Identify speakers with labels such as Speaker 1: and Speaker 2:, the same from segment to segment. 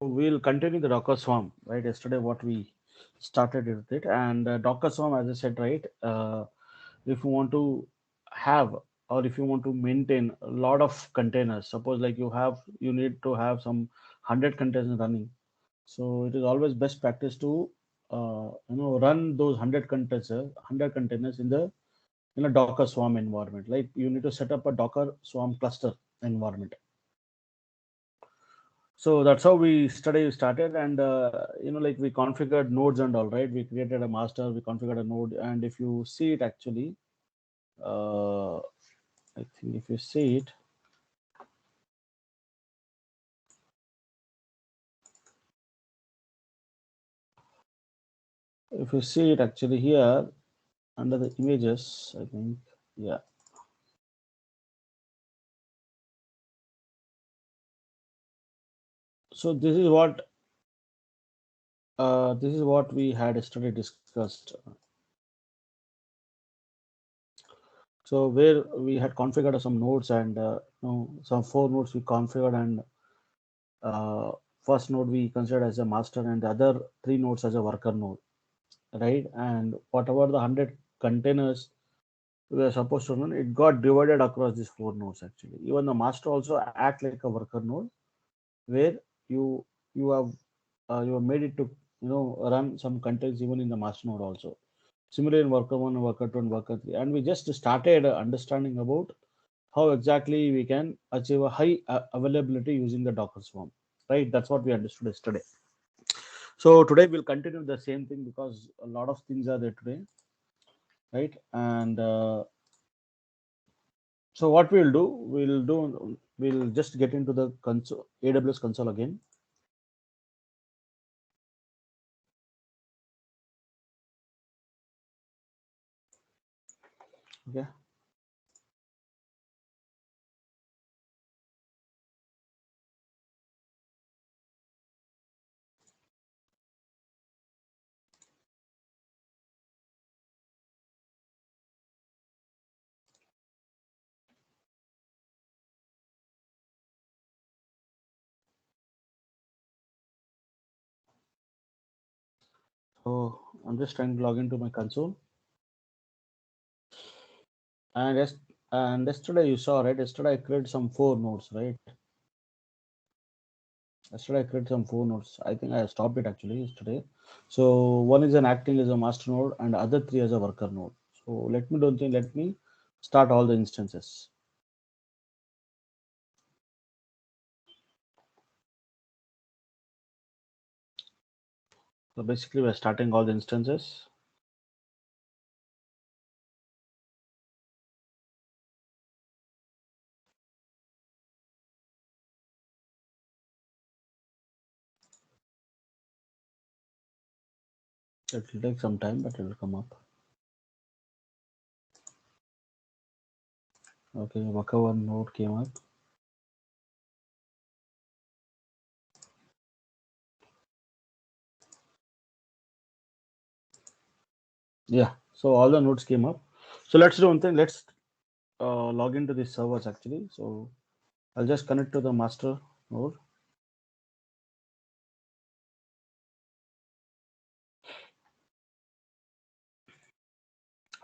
Speaker 1: we'll continue the Docker Swarm, right? Yesterday, what we started with it, and Docker Swarm, as I said, right? If you want to have or if you want to maintain a lot of containers, suppose like you need to have some 100 containers running. So it is always best practice to run those 100 containers in a Docker Swarm environment. Like you need to set up a Docker Swarm cluster environment. So that's how we started, and like we configured nodes and all, right? We created a master, we configured a node, and if you see it actually, I think if you see it, if you see it actually here under the images, I think, yeah. So this is what we had yesterday discussed. So where we had configured some nodes and some 4 nodes we configured, and first node we considered as a master and the other 3 nodes as a worker node, right? And whatever the 100 containers we are supposed to run, it got divided across these 4 nodes actually. Even the master also act like a worker node where you you have you have made it to run some containers even in the master node also. Similarly in worker one, worker two, and worker three, and we just started understanding about how exactly we can achieve a high availability using the Docker Swarm, right? That's what we understood yesterday. So today we'll continue the same thing because a lot of things are there today, right? And so what we'll just get into the console, AWS console again. Okay. So I'm just trying to log into my console. And yesterday you saw, right? Yesterday I created some 4 nodes, right? Yesterday I created some 4 nodes. I think I stopped it actually yesterday. So one is an acting as a master node and other 3 as a worker node. So let me start all the instances. So basically we're starting all the instances. It will take some time, but it will come up. Okay, worker one node came up. Yeah, so all the nodes came up. So let's do one thing. Let's log into these servers actually. So I'll just connect to the master node.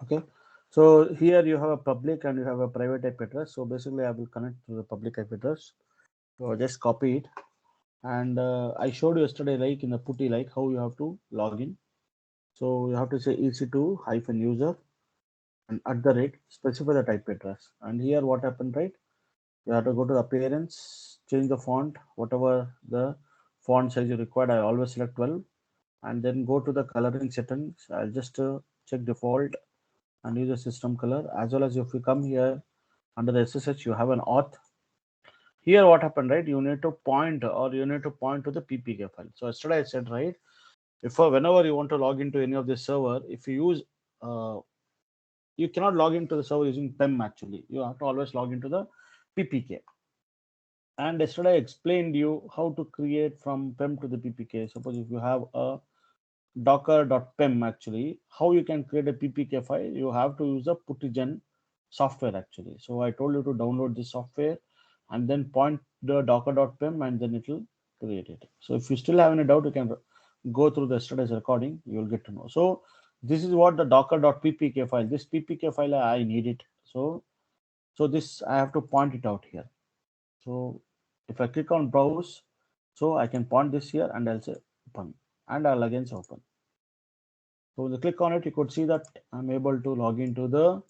Speaker 1: Okay. So here you have a public and you have a private IP address. So basically I will connect to the public IP address. So just copy it. And I showed you yesterday, like in the putty, like how you have to log in. So you have to say ec2-user and at the rate specify the type address. And here what happened, right? You have to go to the appearance, change the font, whatever the font size you required. I always select 12, and then go to the coloring settings. I'll just check default and use the system color, as well as if you come here under the SSH, you have an auth. Here what happened, right? You need to point to the PPK file. So yesterday I said, right, if whenever you want to log into any of this server, if you use you cannot log into the server using PEM actually. You have to always log into the PPK. And yesterday I explained you how to create from PEM to the PPK. Suppose if you have a docker.pem actually, how you can create a PPK file, you have to use a puttygen software actually. So I told you to download this software and then point the docker.pem and then it will create it. So if you still have any doubt, you can go through the yesterday's recording. You will get to know. So this is what the docker.ppk file. This ppk file I need it. So this I have to point it out here. So if I click on browse, so I can point this here and I'll say open, and I'll again say open. So when you click on it, you could see that I'm able to log into the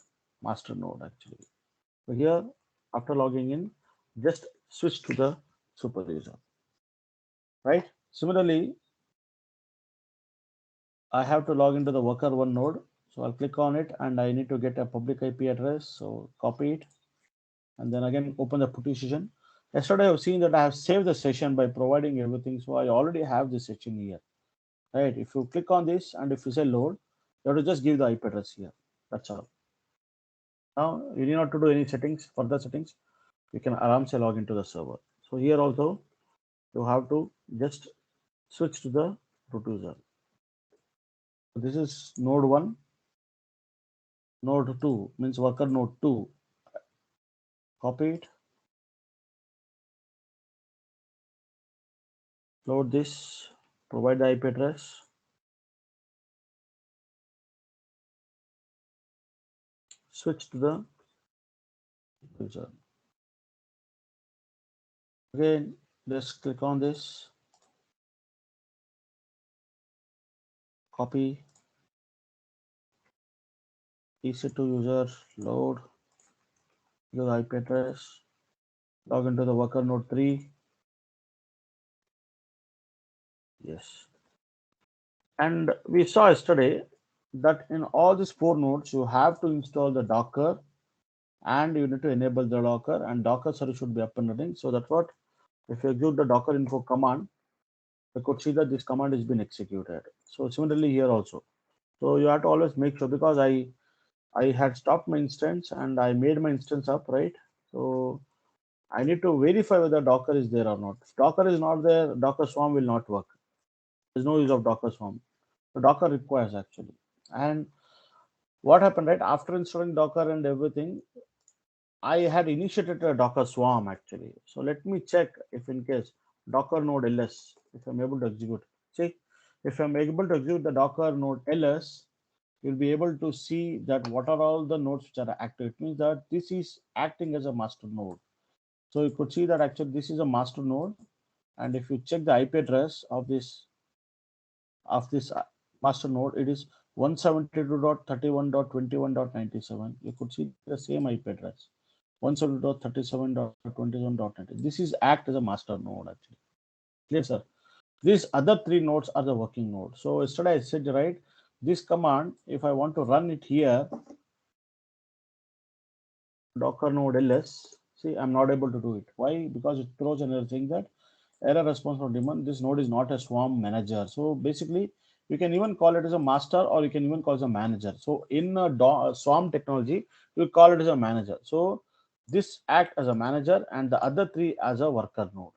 Speaker 1: master node actually. So here, after logging in, just switch to the super user, right? Similarly, I have to log into the worker one node. So I'll click on it and I need to get a public IP address. So copy it and then again open the putty session. Yesterday I've seen that I have saved the session by providing everything. So I already have this session here, right? If you click on this and if you say load, you have to just give the IP address here. That's all. Now you need not to do any settings, further settings. You can say log into the server. So here also you have to just switch to the root user. So this is node 1, node 2 means worker node 2. Copy it, load this, provide the IP address, switch to the user. Again, just click on this, copy, EC2 user, load, give the IP address, log into the worker node 3. Yes. And we saw yesterday that in all these 4 nodes, you have to install the Docker and you need to enable the Docker, and Docker service should be up and running. So that's what, if you execute the Docker info command, you could see that this command has been executed. So similarly here also. So you have to always make sure, because I had stopped my instance and I made my instance up, right? So I need to verify whether Docker is there or not. If Docker is not there, Docker Swarm will not work. There's no use of Docker Swarm. So Docker requires actually. And what happened, right? After installing Docker and everything, I had initiated a Docker Swarm actually. So let me check if in case Docker node ls, if I'm able to execute. See, if I'm able to execute the Docker node ls, you'll be able to see that what are all the nodes which are active. It means that this is acting as a master node. So you could see that actually this is a master node. And if you check the IP address of this master node, it is 172.31.21.97. You could see the same IP address, 172.37.21.90. This is act as a master node actually. Clear, sir? These other 3 nodes are the working nodes. So yesterday I said, right, this command, if I want to run it here, Docker node ls, see, I'm not able to do it. Why? Because it throws another thing that error response from daemon. This node is not a swarm manager. So basically, you can even call it as a master, or you can even call it as a manager. So in a swarm technology, you call it as a manager. So this act as a manager and the other 3 as a worker node.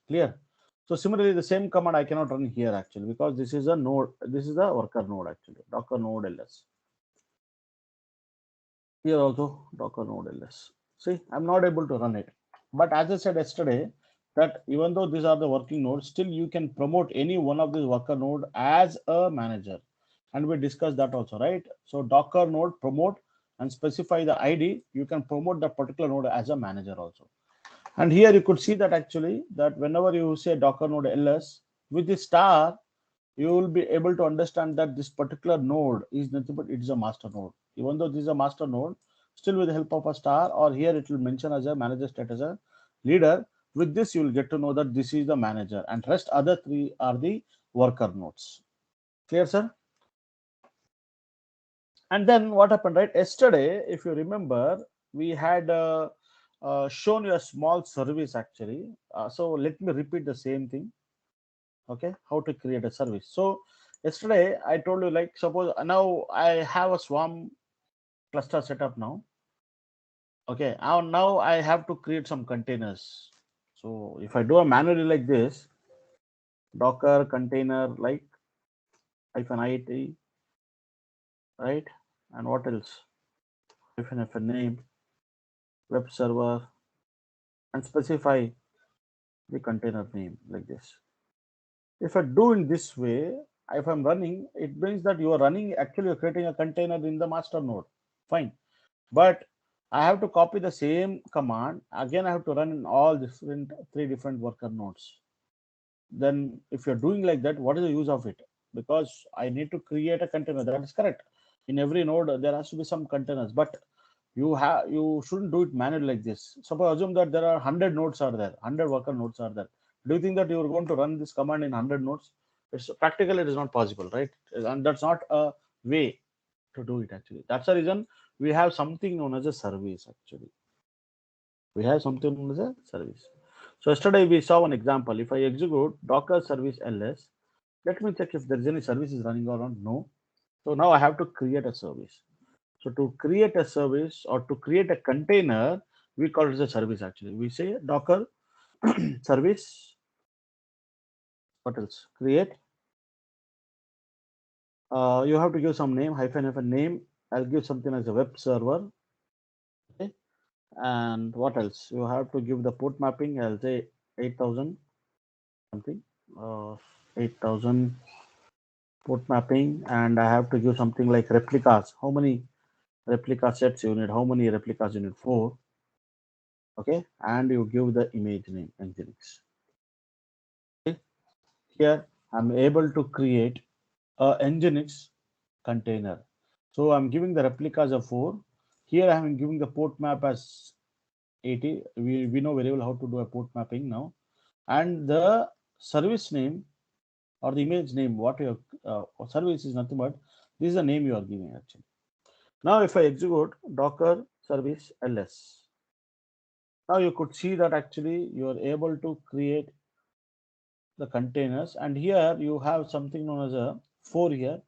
Speaker 1: Clear? So similarly, the same command I cannot run here actually, because this is a node. This is a worker node actually. Docker node ls. Here also Docker node ls. See, I'm not able to run it. But as I said yesterday, that even though these are the working nodes, still you can promote any one of these worker node as a manager. And we discussed that also, right? So Docker node promote and specify the ID. You can promote that particular node as a manager also. And here you could see that actually that whenever you say Docker node ls with the star, you will be able to understand that this particular node is nothing but it is a master node. Even though this is a master node, still with the help of a star, or here it will mention as a manager state as a leader. With this, you will get to know that this is the manager, and rest other 3 are the worker nodes. Clear, sir? And then what happened, right? Yesterday, if you remember, we had shown you a small service actually. So let me repeat the same thing. Okay, how to create a service. So yesterday I told you, like, suppose now I have a swarm cluster set up now. Okay, now I have to create some containers. So if I do a manually like this, Docker container like -it, right? And what else? -f name, web server, and specify the container name like this. If I do in this way, if I'm running, it means that you are running, actually you're creating a container in the master node. Fine. But I have to copy the same command. Again, I have to run in all different 3 different worker nodes. Then if you're doing like that, what is the use of it? Because I need to create a container. That is correct. In every node, there has to be some containers, but you shouldn't do it manually like this. Suppose assume that there are 100 nodes are there, 100 worker nodes are there. Do you think that you are going to run this command in 100 nodes? It's practically it is not possible, right? And that's not a way to do it actually. That's the reason we have something known as a service actually. We have something known as a service. So yesterday we saw one example. If I execute Docker service ls, let me check if there is any services running or not. No. So now I have to create a service. So to create a service or to create a container, we call it as a service actually. We say Docker service, what else? Create. You have to give some name, hyphen name. I'll give something as a web server. Okay. And what else? You have to give the port mapping. I'll say 8000 something. 8000 port mapping. And I have to give something like replicas. How many replica sets you need? How many replicas you need? 4. Okay. And you give the image name, Nginx. Okay. Here I'm able to create a Nginx container. So I'm giving the replicas of 4. Here I'm giving the port map as 80. We know very well how to do a port mapping now. And the service name or the image name, what your service is nothing but this is the name you are giving actually. Now if I execute Docker service ls, now you could see that actually you are able to create the containers, and here you have something known as a 4 here.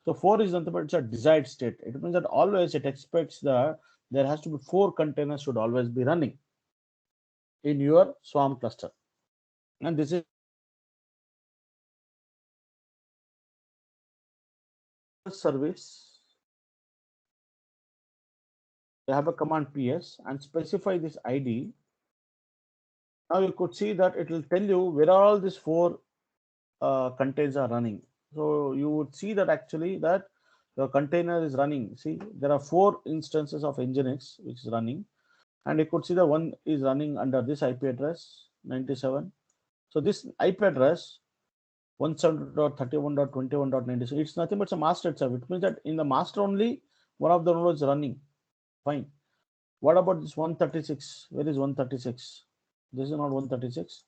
Speaker 1: So 4 is nothing but it's a desired state. It means that always it expects that there has to be 4 containers should always be running in your Swarm cluster, and this is service. You have a command ps and specify this ID. Now you could see that it will tell you where all these 4 containers are running. So you would see that actually that your container is running. See, there are 4 instances of Nginx which is running, and you could see the one is running under this IP address 97. So this IP address 170.31.21.96, it's nothing but it's a master itself. It means that in the master only one of the nodes is running. Fine. What about this 136? Where is 136? This is not 136.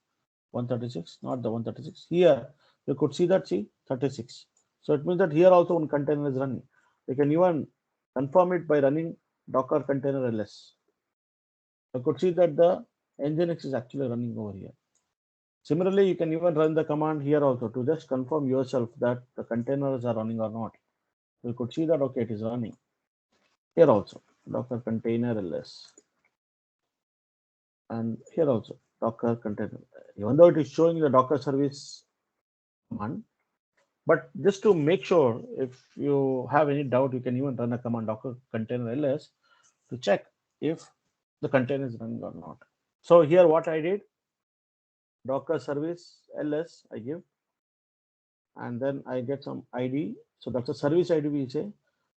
Speaker 1: 136, not the 136. Here you could see that, see 36. So it means that here also one container is running. You can even confirm it by running Docker container ls. You could see that the Nginx is actually running over here. Similarly, you can even run the command here also to just confirm yourself that the containers are running or not. You could see that okay, it is running. Here also Docker container ls, and here also Docker container. Even though it is showing the Docker service command, but just to make sure, if you have any doubt, you can even run a command Docker container ls to check if the container is running or not. So here what I did, Docker service ls I give, and then I get some ID. So that's a service ID we say.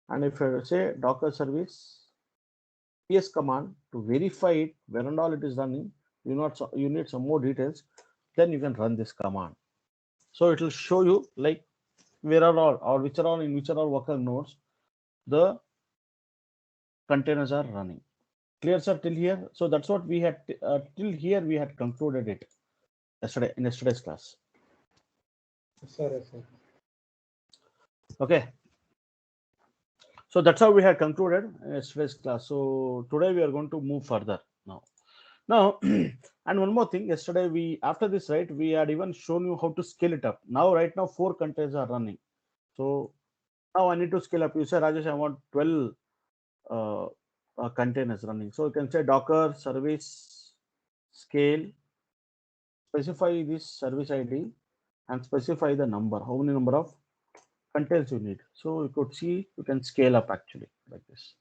Speaker 1: And if I say Docker service ps command to verify it, where and all it is running, you need some more details, then you can run this command. So it will show you like where are all or which are all in which are all worker nodes the containers are running. Clear, sir, till here? So that's what we had till here we had concluded it yesterday in yesterday's class.
Speaker 2: Yes, sir. Yes, sir.
Speaker 1: Okay. So that's how we had concluded in yesterday's class. So today we are going to move further now. Now, and one more thing, yesterday we, after this, right, we had even shown you how to scale it up. Now, right now, 4 containers are running. So now I need to scale up. You say, Rajesh, I want 12 containers running. So you can say Docker service scale, specify this service ID and specify the number, how many number of containers you need. So you could see you can scale up actually like this.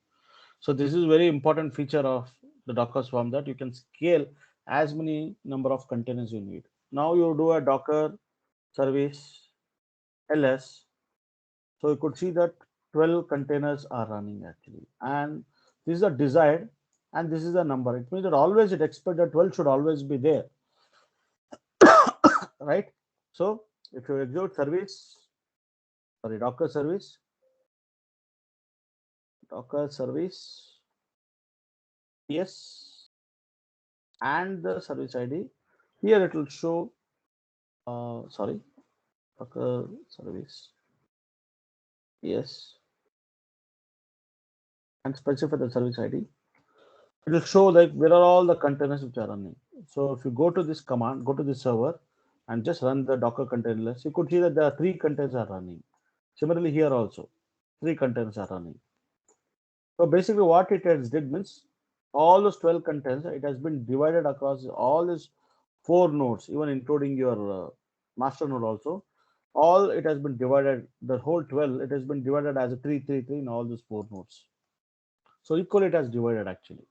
Speaker 1: So this is very important feature of the Docker Swarm, that you can scale as many number of containers you need. Now you do a Docker service ls. So you could see that 12 containers are running actually, and this is a desired, and this is a number. It means that always it expects that 12 should always be there, right? So if you execute service, sorry, Docker service yes, and the service ID, here it will show sorry, Docker service yes, and specify the service ID. It will show like where are all the containers which are running. So if you go to this command, go to this server and just run the Docker containers, you could see that there are 3 containers are running. Similarly here also 3 containers are running. So basically what it has did means all those 12 containers, it has been divided across all these 4 nodes, even including your master node also. All it has been divided, the whole 12, it has been divided as a 3, 3, 3 in all these 4 nodes. So equally it has divided actually.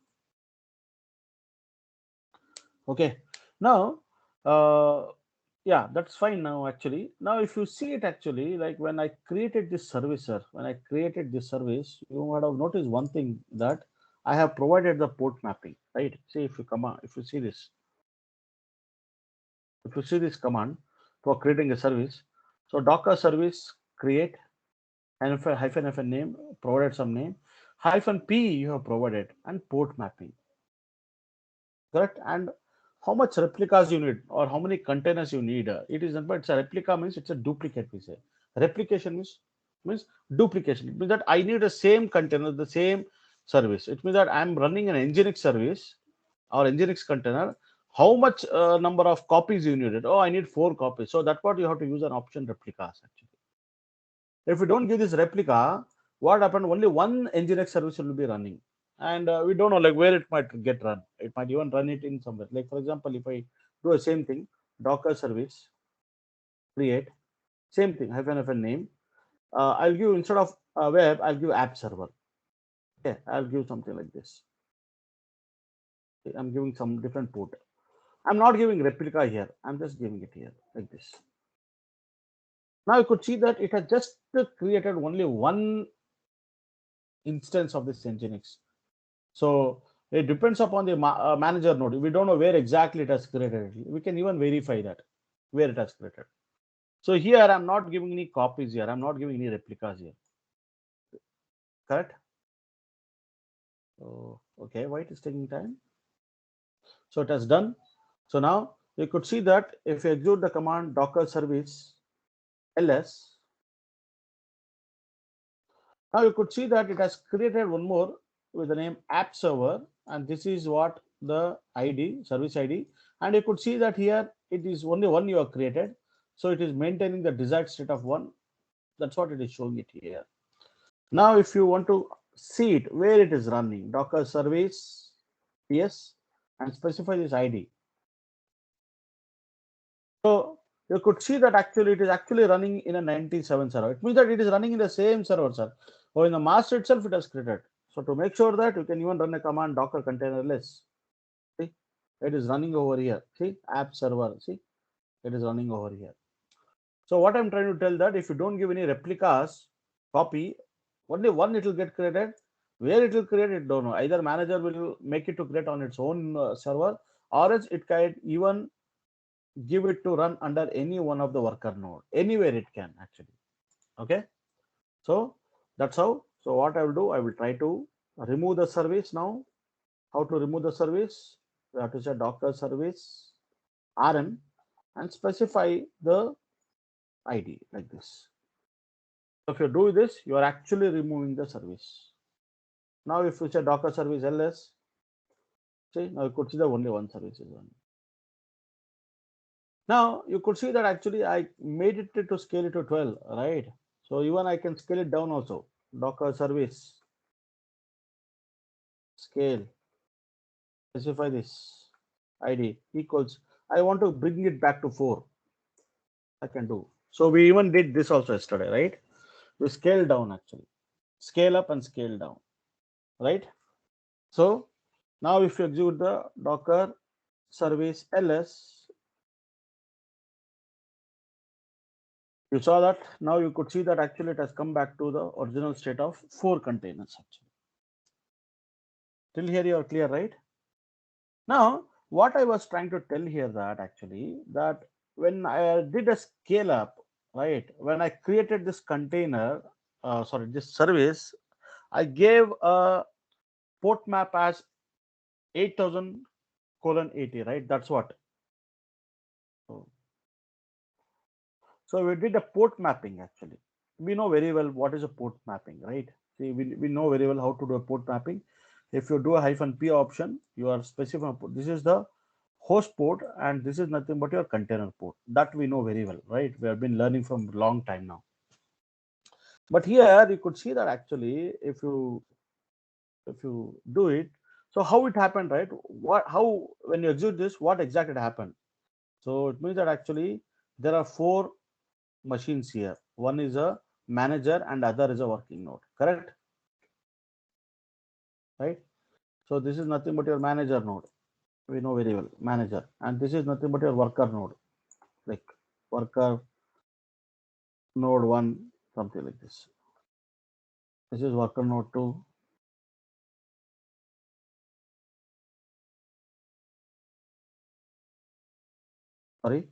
Speaker 1: Okay, now yeah, that's fine now actually. Now if you see it actually, like when I created this service, you would have noticed one thing, that I have provided the port mapping, right? See, if you come on, if you see this command for creating a service, so Docker service create and hyphen name, provided some name, hyphen p you have provided, and port mapping, correct? And how much replicas you need or how many containers you need. It is not, but it's a replica means it's a duplicate, we say. Replication means duplication. It means that I need the same container, the same service. It means that I'm running an Nginx service or Nginx container. How much number of copies you needed? Oh, I need 4 copies. So that's what you have to use an option replicas actually. If you don't give this replica, what happened? Only one Nginx service will be running, and we don't know like where it might get run. It might even run it in somewhere. Like for example, if I do the same thing, Docker service create, same thing, hyphen name. I'll give, instead of web, I'll give app server. Okay, I'll give something like this. Okay, I'm giving some different port. I'm not giving replica here. I'm just giving it here like this. Now you could see that it has just created only one instance of this Nginx. So it depends upon the manager node. We don't know where exactly it has created. We can even verify that where it has created. So here I'm not giving any copies here. I'm not giving any replicas here. Correct? So, okay, why it is taking time? So it has done. So now you could see that if you execute the command Docker service ls, now you could see that it has created one more with the name app server, and this is what the ID, service ID, and you could see that here it is only one you have created, so it is maintaining the desired state of 1. That's what it is showing it here. Now if you want to see it where it is running, Docker service yes, and specify this ID. So you could see that actually it is actually running in a 97 server. It means that it is running in the same server, sir. Or in the master itself it has created. So to make sure that you can even run a command Docker containerless. See, it is running over here. See, app server. See, it is running over here. So what I'm trying to tell, that if you don't give any replicas, copy, only one it will get created. Where it will create, it don't know. Either manager will make it to create on its own server, or else it can even give it to run under any one of the worker node. Anywhere it can actually. Okay. So that's how. So what I will do, I will try to remove the service now. How to remove the service? We have to say Docker service rm and specify the ID like this. So if you do this, you are actually removing the service. Now if you say Docker service ls, see, now you could see the only one service is running. Now you could see that actually I made it to scale it to 12, right? So even I can scale it down also. Docker service scale, specify this ID equals, I want to bring it back to 4. I can do. So we even did this also yesterday, right? We scale down actually, scale up and scale down, right? So now if you execute the Docker service ls. You saw that. Now you could see that actually it has come back to the original state of 4 containers actually. Till here you are clear, right? Now, what I was trying to tell here that actually that when I did a scale up, right? When I created this container, this service, I gave a port map as 8000:80, right? That's what. So we did a port mapping actually. We know very well what is a port mapping, right? See, we know very well how to do a port mapping. If you do a -p option, you are specifying this is the host port and this is nothing but your container port. That we know very well, right? We have been learning from a long time now. But here you could see that actually if you do it, so how it happened, right? How when you execute this, what exactly happened? So it means that actually there are 4 machines here. One is a manager and other is a working node, correct? Right? So this is nothing but your manager node. We know very well, manager. And this is nothing but your worker node, like worker node 1, something like this. This is worker node 2. Sorry,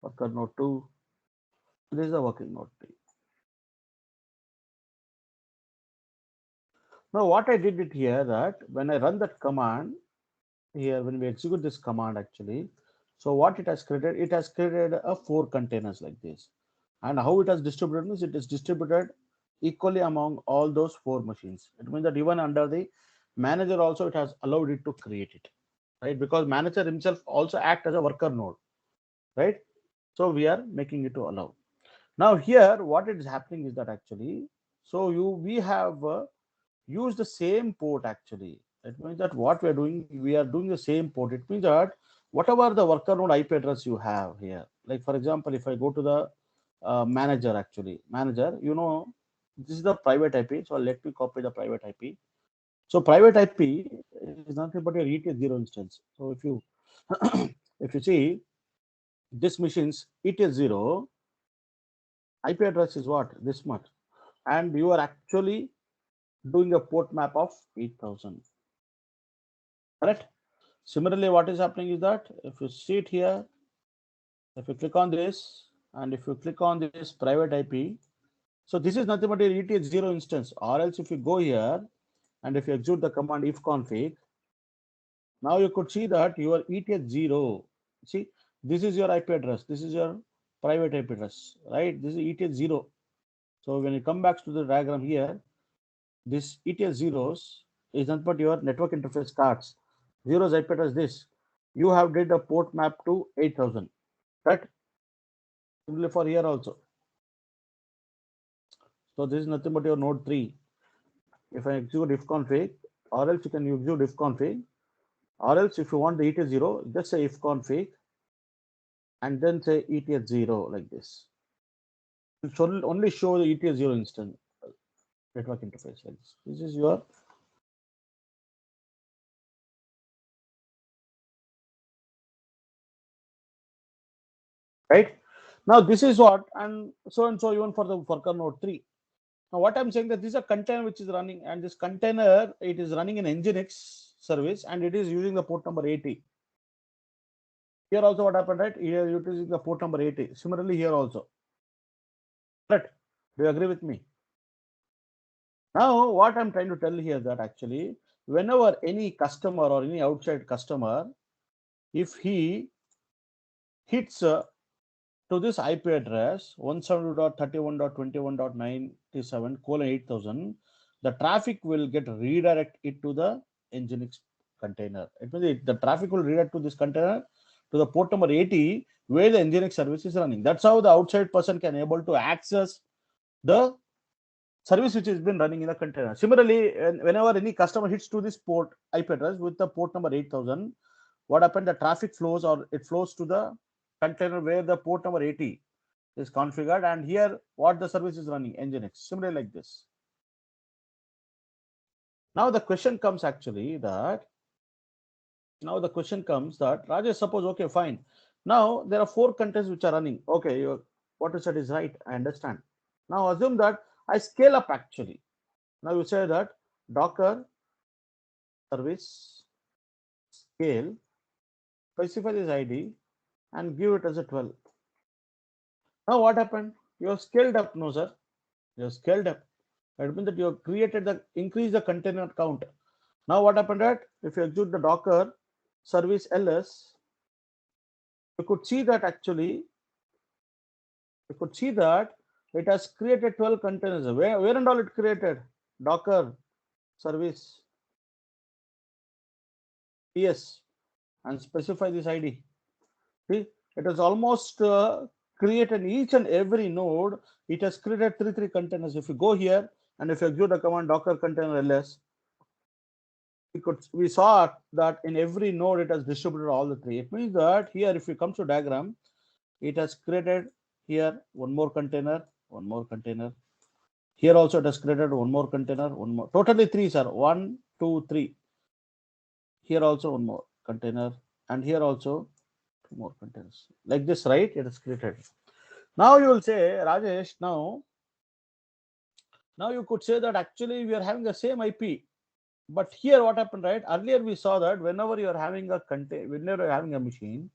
Speaker 1: worker node 2. This is the working node 3. Now what I did it here that when I run that command here, when we execute this command actually, so what it has created a 4 containers like this. And how it has distributed means it is distributed equally among all those 4 machines. It means that even under the manager also it has allowed it to create it, right? Because manager himself also act as a worker node, right? So we are making it to allow. Now here what is happening is that actually, so we have used the same port actually. It means that what we are doing the same port. It means that whatever the worker node IP address you have here, like for example, if I go to the manager actually, manager, this is the private IP. So let me copy the private IP. So private IP is nothing but your ETH0 instance. So if you if you see this machine's ETH0 IP address is what? This much. And you are actually doing a port map of 8000. Correct? Similarly, what is happening is that if you see it here, if you click on this and if you click on this private IP, so this is nothing but a ETH0 instance. Or else if you go here and if you execute the command ifconfig, now you could see that your ETH0, see, this is your IP address, this is your private IP address, right? This is ETH0. So when you come back to the diagram here, this ETH0s is nothing but your network interface cards. Zeros IP address this. You have did a port map to 8000, right? Similarly for here also. So this is nothing but your node 3. If I execute ifconfig, or else you can execute ifconfig, or else if you want the ETH0, just say ifconfig and then say ETH0 like this. It should only show the ETH0 instance network interface like this. This is your right. Now this is what and so even for the worker node 3. Now what I'm saying that this is a container which is running and this container it is running in Nginx service and it is using the port number 80. Here also what happened, right? Here it is using the port number 80. Similarly here also. Correct? Do you agree with me? Now what I'm trying to tell here that actually whenever any customer or any outside customer, if he hits to this IP address 172.31.21.97:8000, the traffic will get redirect it to the Nginx container. It means the traffic will redirect to this container to the port number 80 where the Nginx service is running. That's how the outside person can able to access the service which has been running in the container. Similarly, whenever any customer hits to this port IP address with the port number 8000, what happened? The traffic flows or it flows to the container where the port number 80 is configured, and here what the service is running, Nginx. Similarly like this. Now the question comes actually that Now the question comes that Rajesh, suppose, okay, fine. Now there are 4 containers which are running. Okay, what you said is right. I understand. Now assume that I scale up actually. Now you say that Docker service scale, specify this ID and give it as a 12. Now what happened? You have scaled up, no sir. You have scaled up. That means that you have created the increase the container count. Now what happened that if you execute the Docker service ls, you could see that actually it has created 12 containers. Where and all it created? Docker service ps and specify this ID. See, it has almost created each and every node. It has created three containers. If you go here and if you execute the command docker container ls, we saw that in every node it has distributed all the 3. It means that here, if you come to diagram, it has created here one more container. Here also it has created one more container, one more. Totally 3, sir. 1, 2, 3. Here also one more container, and here also 2 more containers. Like this, right? It is created. Now you will say, Rajesh, now you could say that actually we are having the same IP. But here what happened, right? Earlier we saw that whenever you are having a whenever you're having a machine,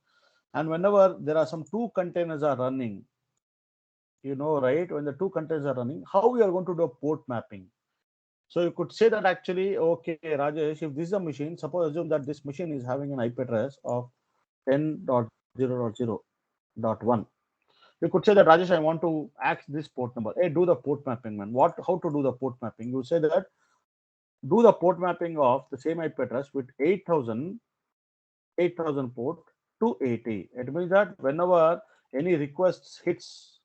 Speaker 1: and whenever there are some 2 containers are running, right? When the 2 containers are running, how we are going to do a port mapping? So you could say that actually, okay, Rajesh, if this is a machine, suppose assume that this machine is having an IP address of 10.0.0.1. You could say that, Rajesh, I want to ask this port number. Hey, do the port mapping, man. How to do the port mapping? You say that do the port mapping of the same IP address with 8,000 port to 80. It means that whenever any requests hits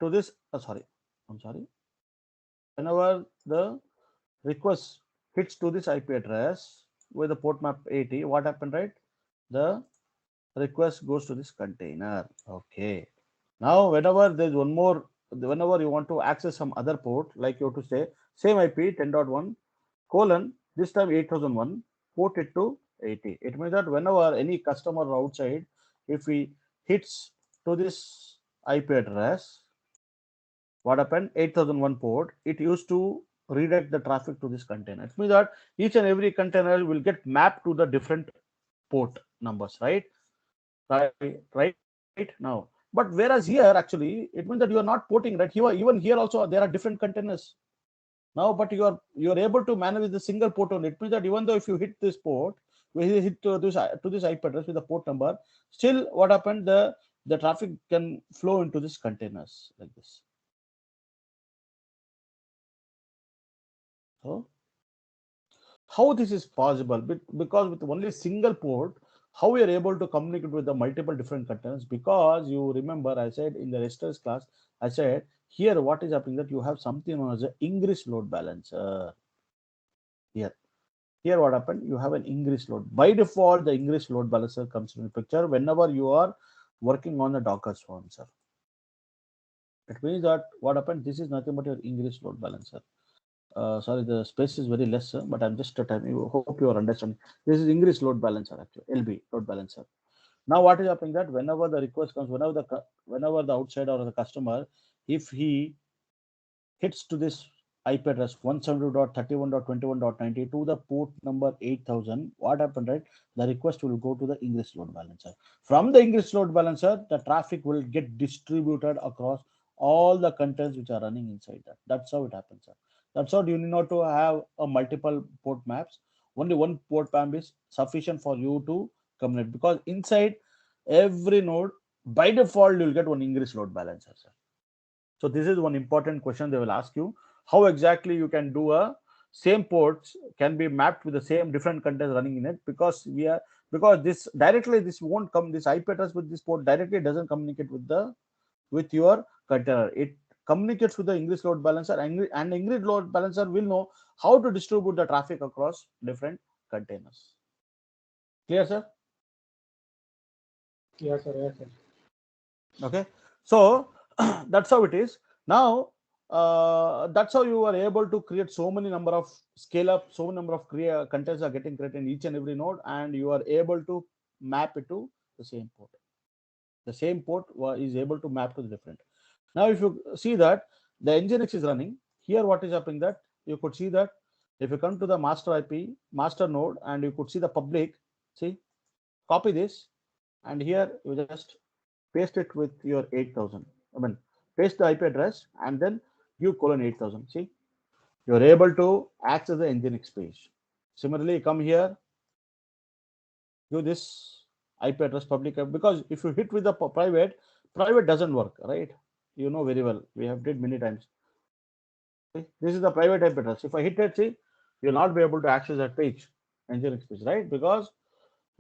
Speaker 1: to this, I'm sorry. Whenever the request hits to this IP address with the port map 80, what happened, right? The request goes to this container. Okay. Now, whenever you want to access some other port, like you have to say same IP 10.1 colon, this time 8001, port it to 80. It means that whenever any customer outside, if he hits to this IP address, what happened? 8001 port, it used to redirect the traffic to this container. It means that each and every container will get mapped to the different port numbers, right? Right now. But whereas here, actually, it means that you are not porting, right? Even here also there are different containers. Now, but you are able to manage the single port only. It means that even though if you hit this port, we hit to this IP address with the port number, still what happened? The traffic can flow into these containers like this. So how this is possible? Because with only single port, how we are able to communicate with the multiple different containers? Because you remember I said in the yesterday's class, I said here what is happening that you have something known as an ingress load balancer. Here what happened? You have an ingress load. By default, the ingress load balancer comes in the picture whenever you are working on the Docker swarm, sir. It means that what happened? This is nothing but your ingress load balancer. Sorry, the space is very less, but I'm just telling you. Hope you are understanding. This is ingress load balancer, actually LB load balancer. Now, what is happening that whenever the request comes, whenever the outsider or the customer, if he hits to this IP address 172.31.21.90 to the port number 8000, what happened, right? The request will go to the ingress load balancer. From the ingress load balancer, the traffic will get distributed across all the contents which are running inside that. That's how it happens, sir. That's how you need not to have a multiple port maps. Only one port map is sufficient for you to communicate, because inside every node, by default, you'll get one ingress load balancer, sir. So this is one important question they will ask you. How exactly you can do a same ports can be mapped with the same different contents running in it, because this directly this won't come, this IP address with this port directly doesn't communicate with your container. It communicates with the ingress load balancer, and ingress load balancer will know how to distribute the traffic across different containers. Clear, sir?
Speaker 2: Yes, sir. Yes, sir.
Speaker 1: Okay, so that's how it is. Now That's how you are able to create so many number of scale up, so many number of contents are getting created in each and every node, and you are able to map it to the same port. The same port is able to map to the different. Now, if you see that the Nginx is running here, what is happening that you could see that if you come to the master IP, master node, and you could see the public, see, copy this, and here you just paste it with your 8000. I mean, paste the IP address and then give colon 8000. See, you are able to access the Nginx page. Similarly, come here, give this IP address public, because if you hit with the private, private doesn't work, right? You know very well. We have did many times. See, this is the private IP address. If I hit it, see, you'll not be able to access that page, Nginx page, right? Because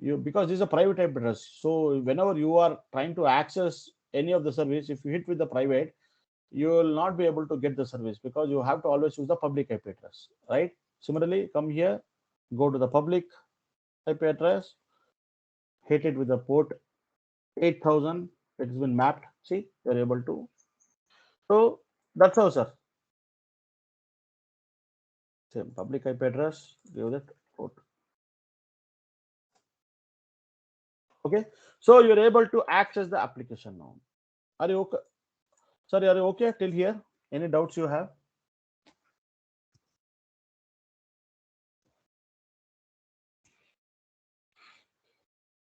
Speaker 1: this is a private IP address. So whenever you are trying to access any of the service, if you hit with the private, you will not be able to get the service because you have to always use the public IP address, right? Similarly, come here, go to the public IP address, hit it with the port 8000. It has been mapped. See, you're able to. So that's all, sir. Same public IP address, give that port. Okay, so you're able to access the application now. Are you okay? Sorry, are you okay till here? Any doubts you have?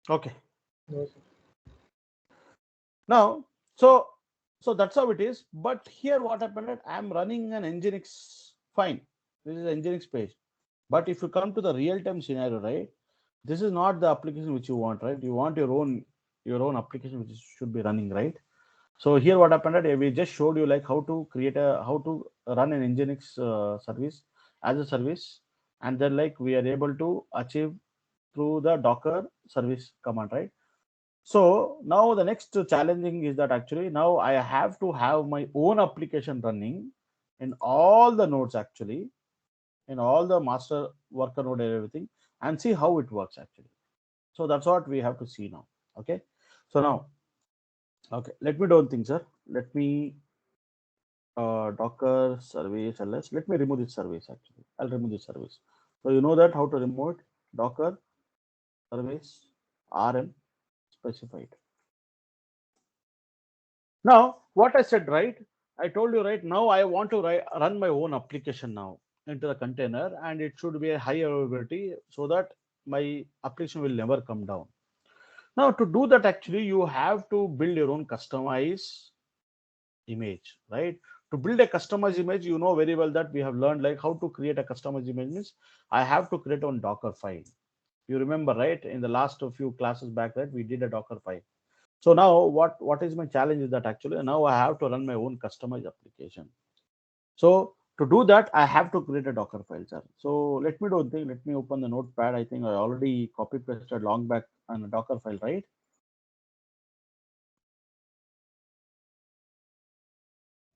Speaker 1: Okay.
Speaker 2: No, sir.
Speaker 1: Now, so that's how it is. But here, what happened? I'm running an Nginx. Fine, this is Nginx page. But if you come to the real-time scenario, right? This is not the application which you want, right? You want your own application which should be running, right? So here, what happened? We just showed you like how to run an Nginx service as a service, and then like we are able to achieve through the Docker service command, right? So now the next challenging is that actually now I have to have my own application running in all the nodes, actually in all the master worker node and everything, and see how it works actually. So that's what we have to see now. Okay. So now, okay, let me do one thing, sir. Let me Docker service ls. Let me remove this service actually. I'll remove this service. So you know that how to remove it. Docker service rm specified. Now, what I said, right? I told you, right? Now I want to run my own application now into the container, and it should be a high availability so that my application will never come down. Now, to do that, actually, you have to build your own customized image, right? To build a customized image, you know very well that we have learned like how to create a customized image means I have to create one Docker file. You remember, right? In the last few classes back, right? We did a Docker file. So now what is my challenge is that actually now I have to run my own customized application. So to do that, I have to create a Docker file, sir. So let me do one thing. Let me open the notepad. I think I already copy pasted long back on a Docker file, right?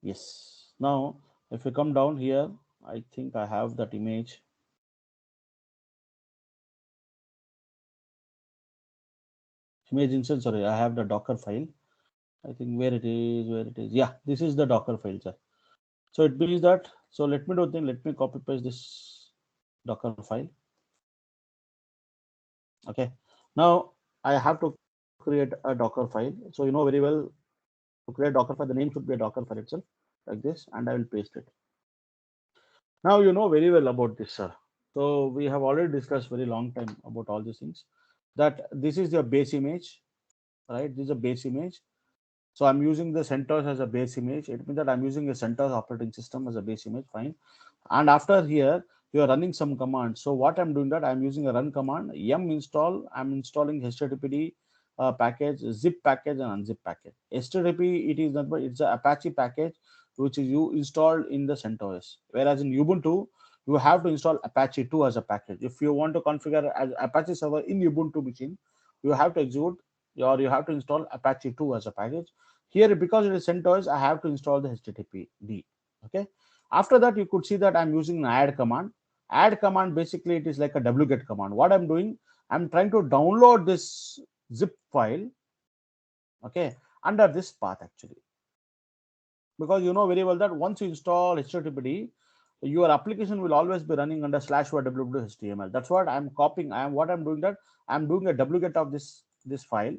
Speaker 1: Yes. Now, if you come down here, I think I have that image instance. Sorry, I have the Docker file. I think where it is. Yeah, this is the Docker file, sir. So it means that, so let me do one thing. Let me copy paste this Docker file. Okay. Now I have to create a Docker file. So you know very well to create Docker file, the name should be a Docker file itself, like this, and I will paste it. Now you know very well about this, sir. So we have already discussed very long time about all these things. That this is your base image, right? This is a base image. So I'm using the CentOS as a base image. It means that I'm using a CentOS operating system as a base image. Fine. And after here, you are running some commands. So what I'm doing that I'm using a run command, yum install. I'm installing HTTPD package, zip package, and unzip package. HTTP it is not, but it's an Apache package which is you installed in the CentOS. Whereas in Ubuntu, you have to install Apache 2 as a package. If you want to configure as Apache server in Ubuntu machine, you have to execute or you have to install Apache 2 as a package. Here, because it is CentOS, I have to install the HTTPD. Okay. After that, you could see that I'm using an add command. Add command basically it is like a wget command. What I'm doing, I'm trying to download this zip file, okay, under this path actually. because you know very well that once you install HTTPD, your application will always be running under /www.html. That's what I'm copying. I'm doing that. I'm doing a duplicate of this file,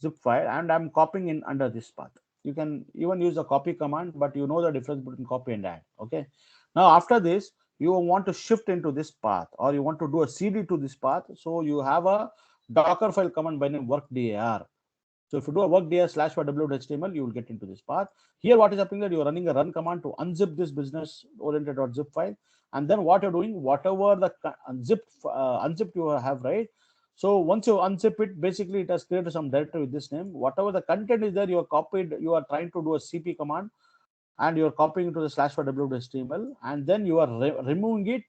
Speaker 1: zip file, and I'm copying in under this path. You can even use the copy command, but you know the difference between copy and add. Okay. Now after this, you want to shift into this path, or you want to do a CD to this path. So you have a Docker file command by name workdir. So if you do a workdir /www.html, you will get into this path. Here, what is happening that you are running a run command to unzip this business oriented.zip file, and then what you're doing, whatever the unzipped you have, right? So once you unzip it, basically it has created some directory with this name. Whatever the content is there, you are copied. You are trying to do a CP command, and you are copying into the /www.html, and then you are removing it,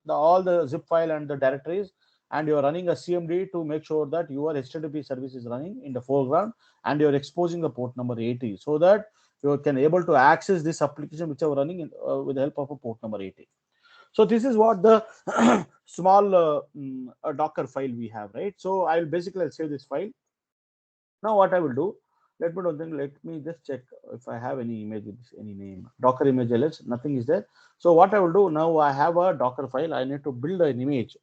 Speaker 1: all the zip file and the directories, and you're running a CMD to make sure that your HTTP service is running in the foreground, and you're exposing the port number 80 so that you can able to access this application which are running with the help of a port number 80. So this is what the small a Docker file we have, right? So I'll save this file. Now what I will do, let me just check if I have any image with any name. Docker image ls, nothing is there. So what I will do now, I have a Docker file. I need to build an image.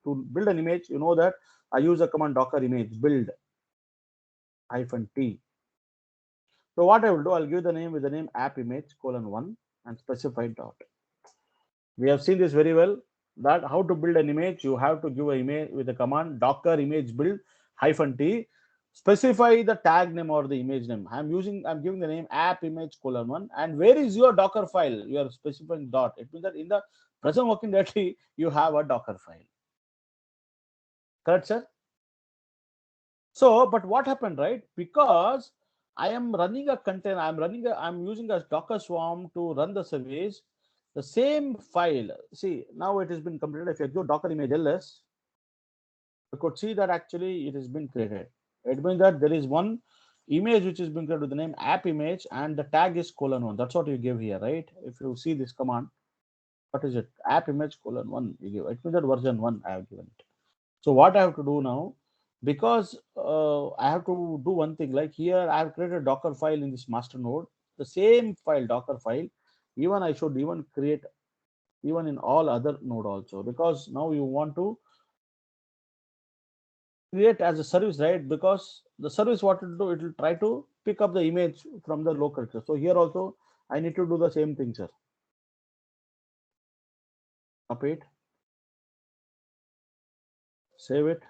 Speaker 1: To build an image, you know that I use a command docker image build -t. So what I will do, I'll give the name with the name app image :1 and specify dot. We have seen this very well, that how to build an image. You have to give an image with the command docker image build -t. Specify the tag name or the image name. I'm giving the name app image :1. And where is your Docker file? You are specifying dot. It means that in the present working directory, you have a Docker file. Correct, sir? So, but what happened, right? Because I am running a container, I'm using a Docker Swarm to run the service. The same file, see, now it has been completed. If you go Docker image ls, you could see that actually it has been created. It means that there is one image which has been created with the name app image, and the tag is :1. That's what you give here, right? If you see this command, what is it? App image :1 you give. It means that version 1 I have given it. So what I have to do now, because I have to do one thing, like here I have created a Docker file in this master node, the same file Docker file, even I should even create even in all other node also, because now you want to create as a service, right? Because the service, what it will do, it will try to pick up the image from the local. So here also I need to do the same thing, sir. Copy it, save it.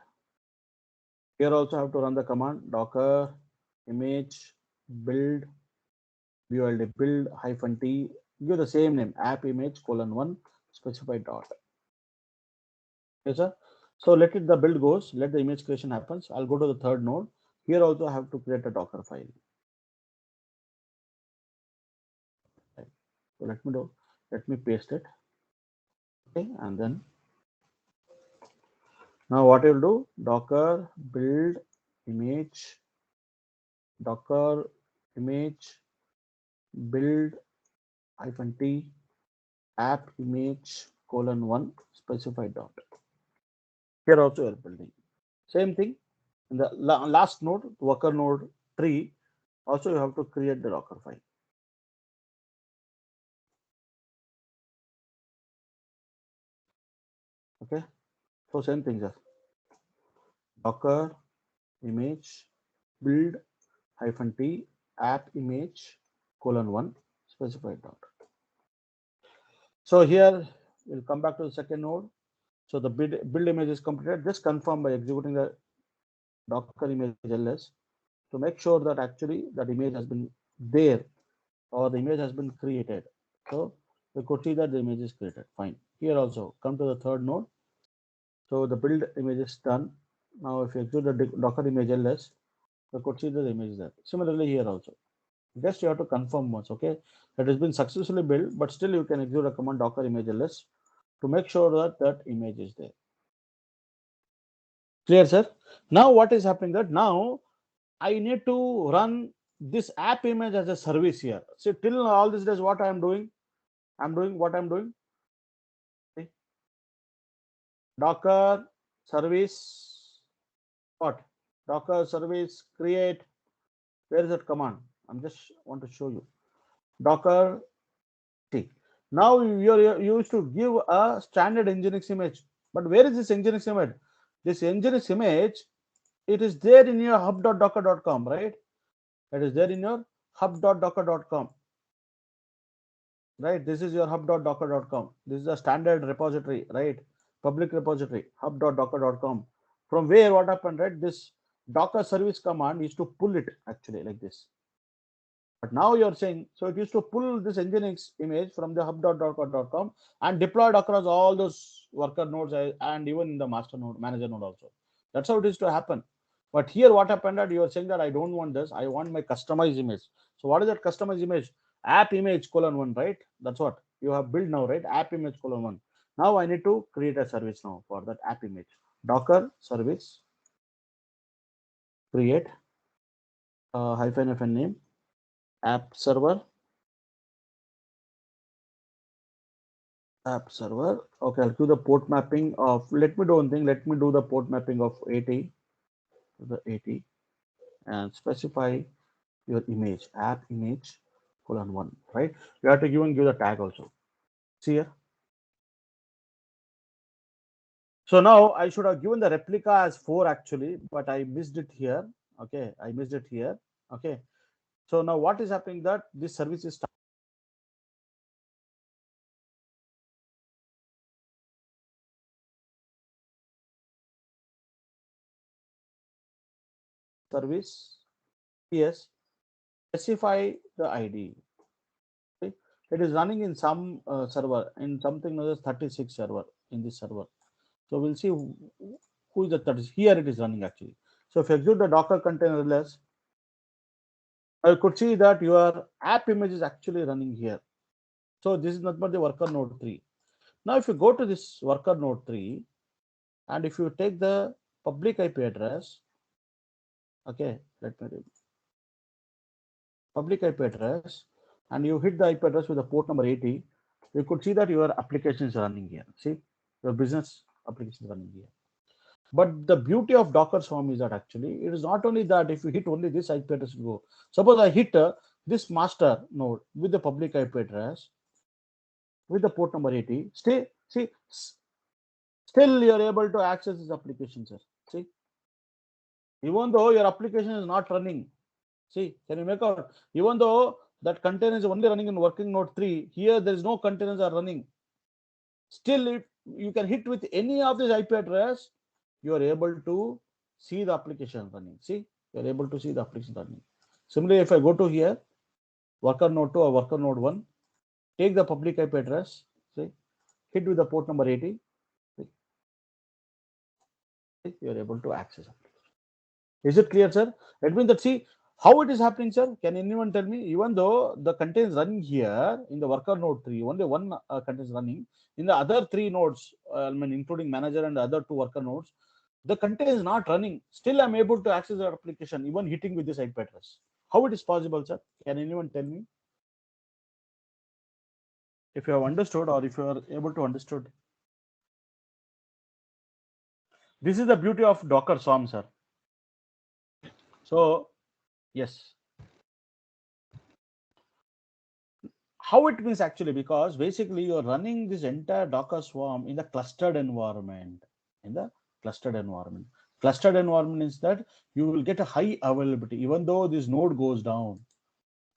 Speaker 1: Here also have to run the command docker image build build -t, give the same name app image :1, specify dot. Yes, sir. So let it the build goes, let the image creation happens. I'll go to the third node. Here also I have to create a Docker file. Right. So let me paste it. Okay, and then now what I will do, docker build image docker image build -t app image :1, specify dot. Here also you are building same thing in the last node, worker node tree. Also you have to create the Docker file. Okay, so same thing, sir. Docker image build -t app image :1, specify dot. So here we'll come back to the second node. So the build image is completed. Just confirm by executing the Docker image ls to make sure that actually that image has been there, or the image has been created. So we could see that the image is created. Fine. Here also come to the third node. So the build image is done. Now if you execute the Docker image ls, you could see that the image is there. Similarly here also. Just you have to confirm once, okay? That has been successfully built, but still you can execute a command docker image ls to make sure that that image is there. Clear, sir? Now what is happening that now I need to run this app image as a service here. See, till all these days, what I'm doing? I'm doing what I'm doing. See? Docker service, what? Docker service create. Where is that command? I'm just want to show you. Docker T. Now you're used to give a standard Nginx image. But where is this Nginx image? This Nginx image, it is there in your hub.docker.com, right? It is there in your hub.docker.com, right? This is your hub.docker.com. This is a standard repository, right? Public repository, hub.docker.com. From where what happened, right? This Docker service command is to pull it actually like this. But now you're saying, so it used to pull this Nginx image from the hub.docker.com and deployed across all those worker nodes and even in the master node, manager node also. That's how it is to happen. But here what happened that you are saying that I don't want this, I want my customized image. So what is that customized image? App image :1, right? That's what you have built now, right? App image :1. Now I need to create a service now for that app image. Docker service create -fn name app server. Okay, I'll do the port mapping of, let me do one thing, let me do the port mapping of 80 to the 80 and specify your image, app image :1, right? You have to give the tag also. See here. So now I should have given the replica as 4 actually, but I missed it here. Okay, I missed it here. Okay. So now what is happening that this service is service. Yes, specify the ID. Okay. It is running in some server, in something known as 36 server in this server. So we'll see who is the 30. Here it is running actually. So if you execute the Docker container less, I could see that your app image is actually running here. So this is not but the worker node 3. Now if you go to this worker node 3 and if you take the public IP address, okay, let me read. Public IP address, and you hit the IP address with the port number 80, you could see that your application is running here. See, your business application is running here. But the beauty of Docker Swarm is that actually it is not only that if you hit only this IP address, go. Suppose I hit this master node with the public IP address with the port number 80. Still you are able to access this application, sir. See, even though your application is not running. See, can you make out? Even though that container is only running in working node 3, here there is no containers are running. Still, if you can hit with any of this IP address, you are able to see the application running. See, you are able to see the application running. Similarly, if I go to here, worker node 2 or worker node 1, take the public IP address, see, hit with the port number 80, see, you are able to access it. Is it clear, sir? That means that, see, how it is happening, sir? Can anyone tell me? Even though the content is running here in the worker node 3, only one content is running. In the other 3 nodes, I mean, including manager and the other 2 worker nodes, the content is not running. Still, I'm able to access the application, even hitting with this IP address. How it is possible, sir? Can anyone tell me? If you have understood or if you are able to understood. This is the beauty of Docker Swarm, sir. So, yes. How it means actually, because basically you're running this entire Docker Swarm in the clustered environment. Clustered environment is that you will get a high availability, even though this node goes down,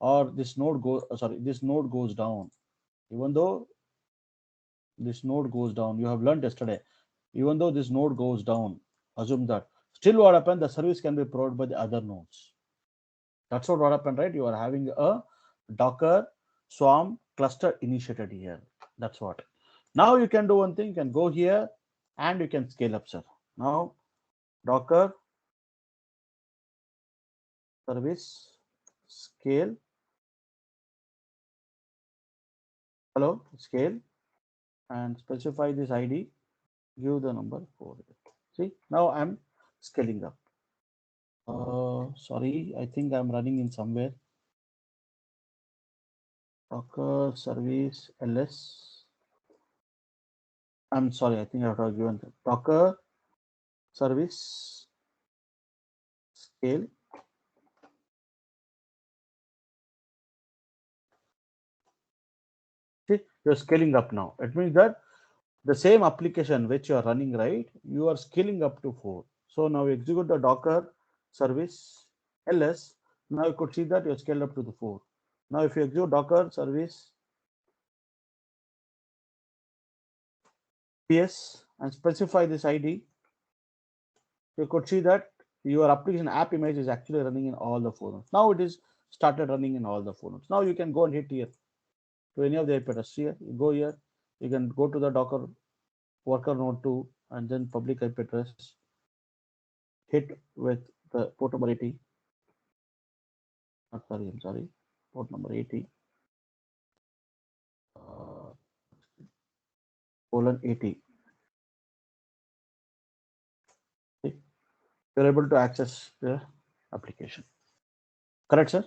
Speaker 1: or this node goes down. Even though this node goes down, you have learned yesterday. Even though this node goes down, assume that still what happened, the service can be provided by the other nodes. That's what happened, right? You are having a Docker Swarm cluster initiated here. That's what. Now you can do one thing, you can go here and you can scale up, sir. Now Docker service scale. Hello, scale and specify this ID. Give the number 4. See, now I'm scaling up. Sorry, I think I'm running in somewhere. Docker service ls. I'm sorry, I think I have to given the Docker service scale See, you're scaling up now. It means that the same application which you are running, right, you are scaling up to 4. So now you execute the Docker service ls. Now you could see that you scaled up to the 4. Now if you execute Docker service ps and specify this ID, you could see that your application app image is actually running in all the 4 nodes. Now it is started running in all the 4 nodes. Now you can go and hit here to any of the IP address. Here, you go here, you can go to the Docker worker node 2 and then public IP address, hit with the port number 80. I'm sorry, port number 80, colon 80. Okay. You're able to access the application. Correct, sir?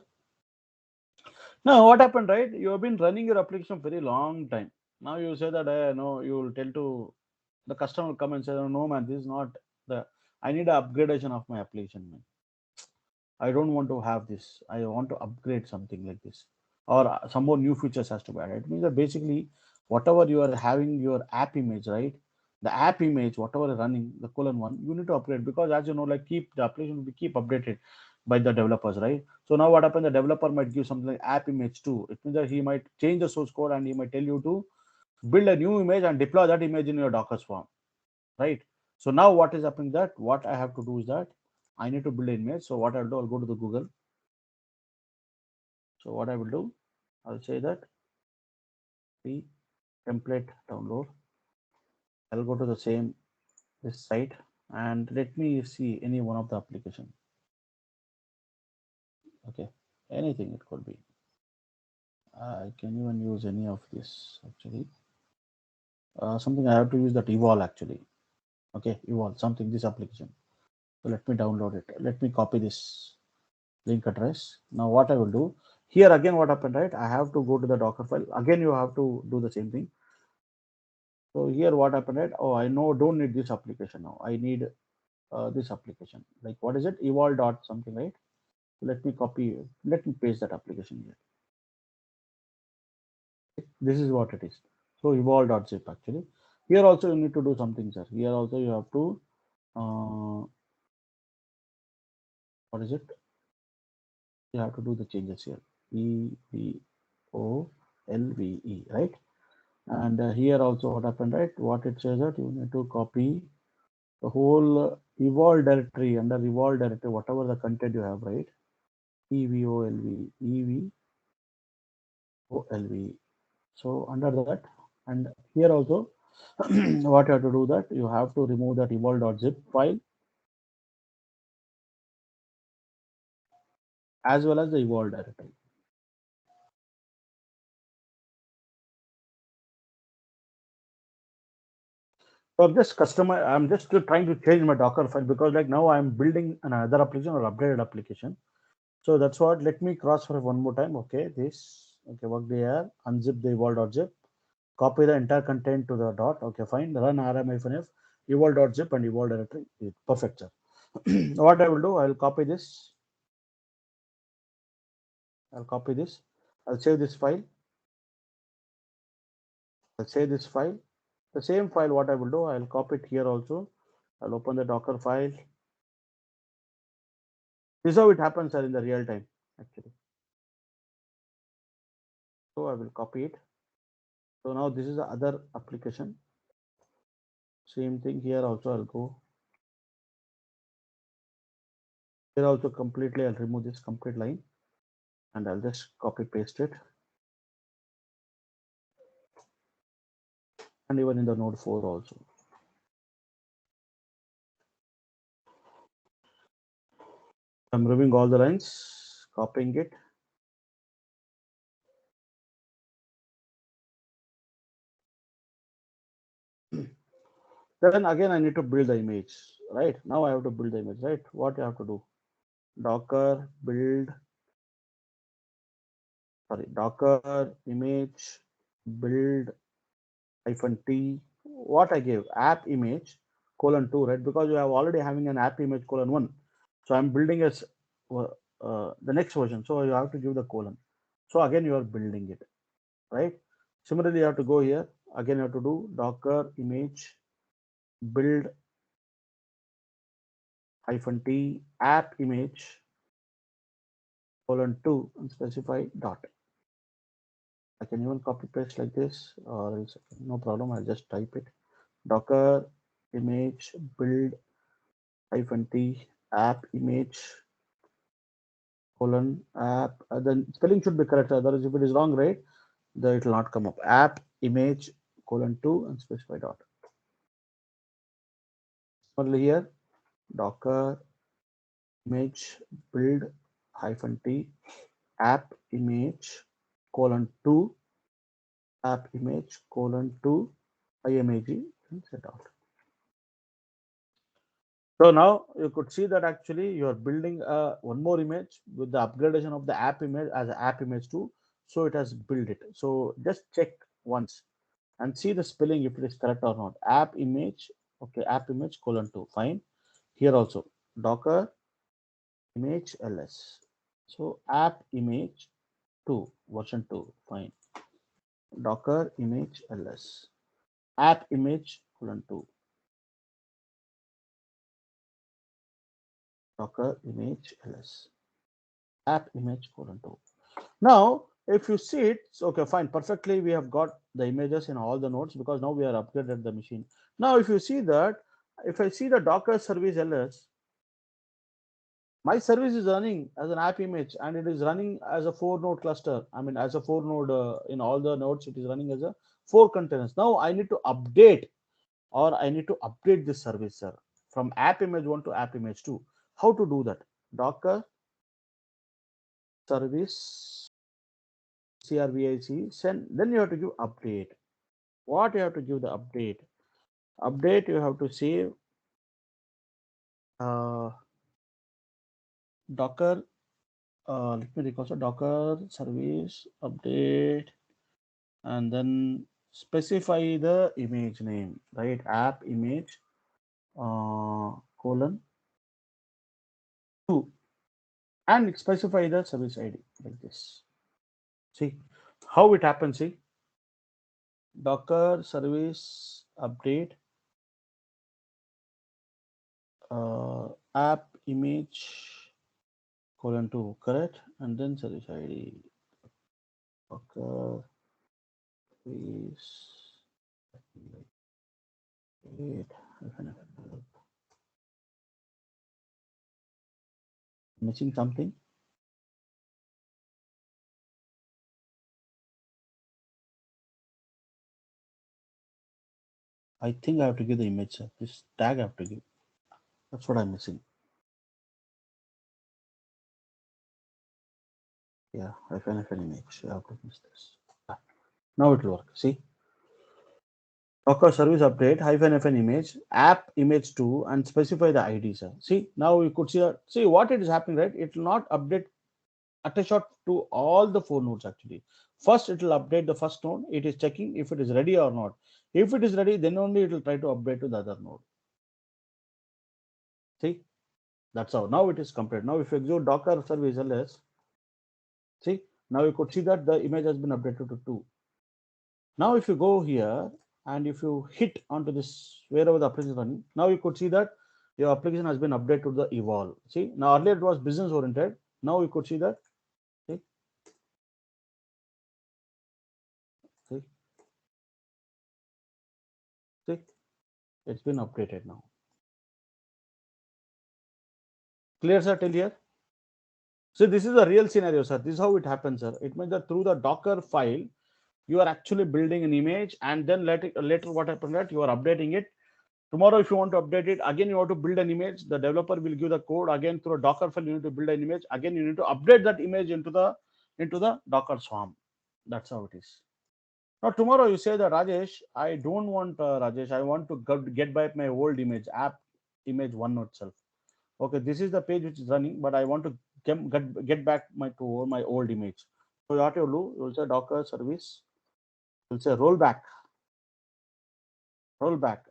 Speaker 1: Now, what happened, right? You have been running your application very long time. Now you say that, no, you will tell to the customer will come and say, no, man, this is not the, I need an upgradation of my application, man. I don't want to have this. I want to upgrade something like this, or some more new features has to be added. It means that basically, whatever you are having your app image, right? The app image, whatever is running, the colon one, you need to upgrade because as you know, like keep the application will be keep updated by the developers, right? So now what happens? The developer might give something like app image too. It means that he might change the source code and he might tell you to build a new image and deploy that image in your Docker Swarm, right? So now what is happening that what I have to do is that I need to build an image. So what I'll do, I'll go to the Google. So what I will do, I'll say that the template download. I'll go to the same this site and let me see any one of the application. Okay, anything it could be. I can even use any of this actually. Something I have to use that Evolve actually. Okay, Evolve something this application. So let me download it. Let me copy this link address. Now what I will do here again, what happened, right? I have to go to the Docker file. Again, you have to do the same thing. So here what happened, right? Oh, I know, don't need this application now. I need this application. Like what is it? Evolve dot something, right? So let me copy, let me paste that application here. This is what it is. So evolve.zip actually. Here also you need to do something, sir. Here also you have to, what is it? You have to do the changes here. EVOLVE, right? And here also what happened, right? What it says that you need to copy the whole evolve directory. Under evolve directory, whatever the content you have, right? EVOLVE. So under that, and here also what you have to do that you have to remove that evolve.zip file as well as the evolve directory. So I'm just trying to change my Docker file because like now I'm building another application or upgraded application. So that's what, let me cross for one more time. Okay, this, okay, work there, unzip the evolve.zip, copy the entire content to the dot. Okay, fine, run rm-f evolve.zip and evolve directory. Perfect, sir. What I will do, I'll copy this. I'll copy this. I'll save this file. I'll save this file. The same file, what I will do, I'll copy it here also. I'll open the Docker file. This is how it happens, sir, in the real time, actually. So I will copy it. So now this is the other application. Same thing here also, I'll go. Here also completely, I'll remove this complete line and I'll just copy paste it. And even in the node 4 also. I'm removing all the lines, copying it. Then again, I need to build the image, right? Now I have to build the image, right? What you have to do? Docker build, Docker image build -t. What I gave app image :2, right? Because you have already having an app image :1. So I'm building as the next version. So you have to give the colon. So again, you are building it, right? Similarly, you have to go here. Again, you have to do docker image build -t app image :2 and specify dot. I can even copy paste like this, or else no problem. I'll just type it. Docker image build -t app image :app. Then spelling should be correct. Otherwise, if it is wrong, right, then it will not come up. App image :2 and specify dot. Only here, docker image build -t app image :2 app image :2 imag and set out. So now you could see that actually you are building one more image with the upgradation of the app image as an app image too. So it has built it. So just check once and see the spelling if it is correct or not. App image, okay, app image :2, fine. Here also docker image ls. So app image 2 version 2, fine. Docker image ls. App image :2. Docker image ls. App image :2. Now, if you see it, okay, fine, perfectly. We have got the images in all the nodes because now we are upgraded the machine. Now, if you see that, if I see the Docker service ls, my service is running as an app image and it is running as a 4 node cluster. I mean, as a 4 node in all the nodes, it is running as a 4 containers. Now, I need to update or I need to update this service, sir, from app image 1 to app image 2. How to do that? Docker service CRVIC send, then you have to give update. What you have to give the update? Update you have to save Docker. Let me recall. So Docker service update, and then specify the image name, right? App image :2 and specify the service ID like this. See how it happens. See Docker service update app image :2, correct, and then service ID. Docker is wait, missing something. I think I have to give the image, sir. This tag I have to give. That's what I'm missing. Yeah, FN image. I have to miss this. Now it will work. See, Docker service update -FN image app image 2 and specify the ID, sir. See, now you could see see what it is happening, right? It will not update at a shot to all the 4 nodes actually. First, it will update the first node. It is checking if it is ready or not. If it is ready, then only it will try to update to the other node. See, that's how. Now it is complete. Now, if you execute Docker service ls, see, now you could see that the image has been updated to 2. Now, if you go here and if you hit onto this wherever the application is running, now you could see that your application has been updated to the evolve. See, now earlier it was business oriented. Now you could see that. See, see, see, it's been updated now. Clear, sir, till here? So this is a real scenario, sir. This is how it happens, sir. It means that through the Docker file, you are actually building an image, and then later what happened that you are updating it. Tomorrow, if you want to update it, again you want to build an image. The developer will give the code again through a Docker file. You need to build an image. Again, you need to update that image into the Docker Swarm. That's how it is. Now tomorrow you say that Rajesh, I don't want Rajesh. I want to get back my old image app image 1 itself. Okay, this is the page which is running, but I want to get back my old image. So what you do, you will say Docker service, you will say rollback,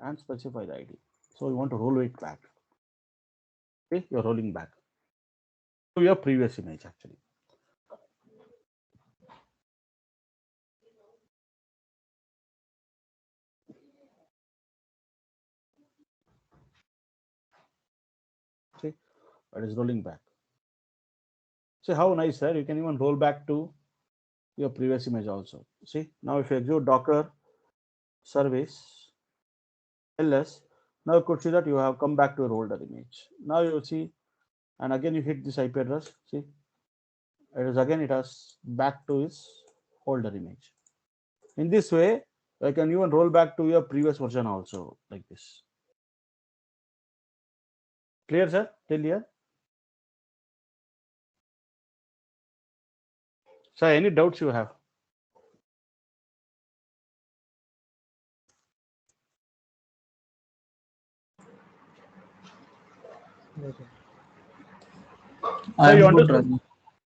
Speaker 1: and specify the ID. So you want to roll it back. Okay, you're rolling back to your previous image actually. It is rolling back. See how nice, sir. You can even roll back to your previous image also. See, now if you execute Docker service ls, now you could see that you have come back to your older image. Now you see, and again you hit this IP address. See, it has back to its older image. In this way, I can even roll back to your previous version also, like this. Clear, sir? Till here? Sir, any doubts you have?
Speaker 2: No, sir.
Speaker 1: Sir, you
Speaker 3: I'm good,
Speaker 1: understood?
Speaker 3: Ravi.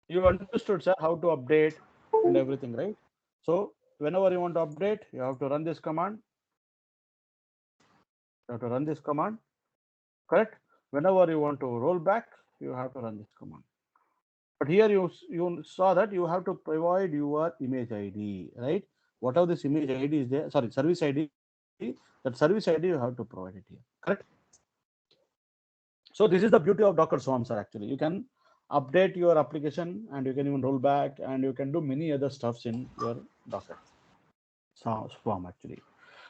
Speaker 1: You understood, sir, how to update and everything, right? So whenever you want to update, you have to run this command. You have to run this command, correct? Whenever you want to roll back, you have to run this command. But here you saw that you have to provide your image ID, right? Whatever this image ID is there, sorry, service ID, that service ID you have to provide it here, correct? So this is the beauty of Docker Swarm, sir. Actually, you can update your application and you can even roll back and you can do many other stuffs in your Docker Swarm actually.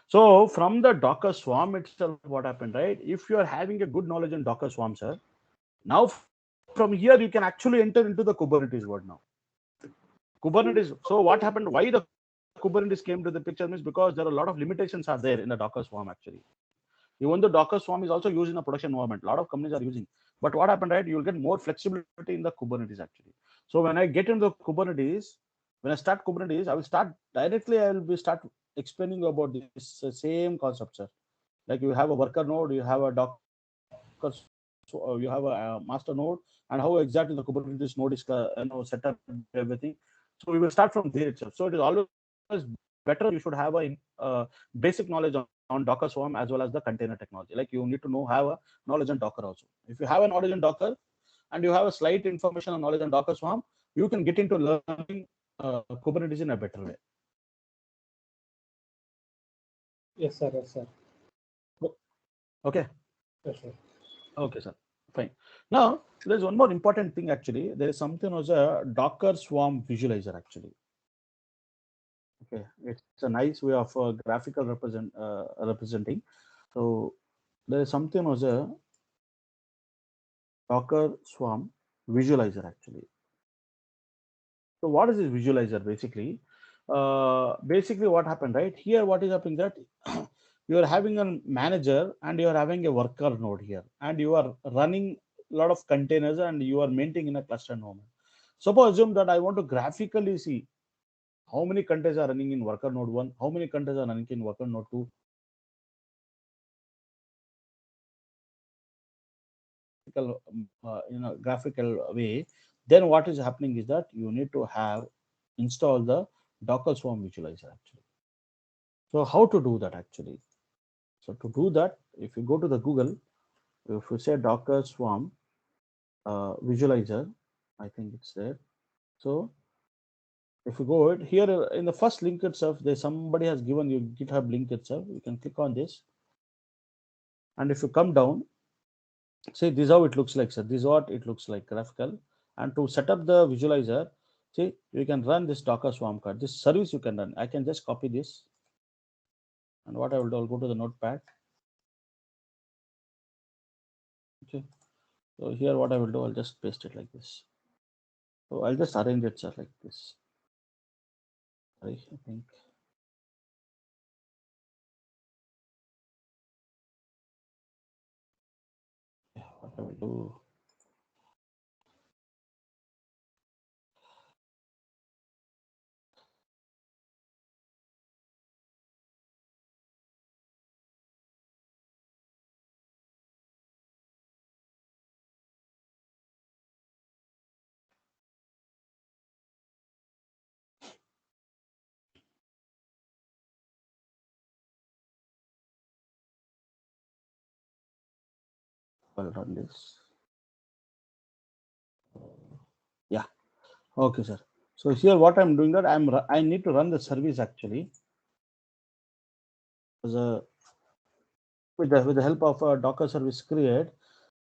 Speaker 1: So from the Docker Swarm itself, what happened, right? If you are having a good knowledge in Docker Swarm, sir, now from here you can actually enter into the Kubernetes world now. Kubernetes. So what happened? Why the Kubernetes came to the picture means because there are a lot of limitations are there in the Docker Swarm actually. Even though Docker Swarm is also used in a production environment, a lot of companies are using. But what happened, right? You'll get more flexibility in the Kubernetes actually. So when I get into the Kubernetes, when I start Kubernetes, I will start directly. I will be start explaining about this same concept, sir. Like you have a worker node, you have a Docker, so you have a master node, and how exactly the Kubernetes node is set up everything. So we will start from there itself. So it is always better you should have a basic knowledge on Docker Swarm as well as the container technology. Like you need to have a knowledge on Docker also. If you have a knowledge on Docker and you have a slight information on knowledge on Docker Swarm, you can get into learning Kubernetes in a better way.
Speaker 2: Yes, sir. Yes, sir.
Speaker 1: Okay.
Speaker 2: Yes, sir.
Speaker 1: Okay, sir. Fine. Now, there's one more important thing actually. There is something as a Docker Swarm visualizer actually. Okay, it's a nice way of graphical representing. So there is something as a Docker Swarm visualizer actually. So what is this visualizer basically? Basically what happened, right? Here what is happening that you are having a manager and you are having a worker node here and you are running a lot of containers and you are maintaining in a cluster environment. Suppose assume that I want to graphically see how many containers are running in worker node 1, how many containers are running in worker node 2. Graphical way, then what is happening is that you need to have install the Docker Swarm visualizer actually. So how to do that actually? So to do that, if you go to the Google, if you say Docker Swarm visualizer, I think it's there. So if you go here in the first link itself, there somebody has given you GitHub link itself. You can click on this, and if you come down, see this is how it looks like, sir. This is what it looks like graphical. And to set up the visualizer, see you can run this Docker Swarm card. This service you can run. I can just copy this, and what I will do, I'll go to the notepad. Okay. So here what I will do, I'll just paste it like this. So I'll just arrange it, sir, like this. Sorry, I think. Yeah, what I will do. I'll run this. Yeah. Okay, sir. So here what I'm doing that I need to run the service actually as a with the help of a Docker service create.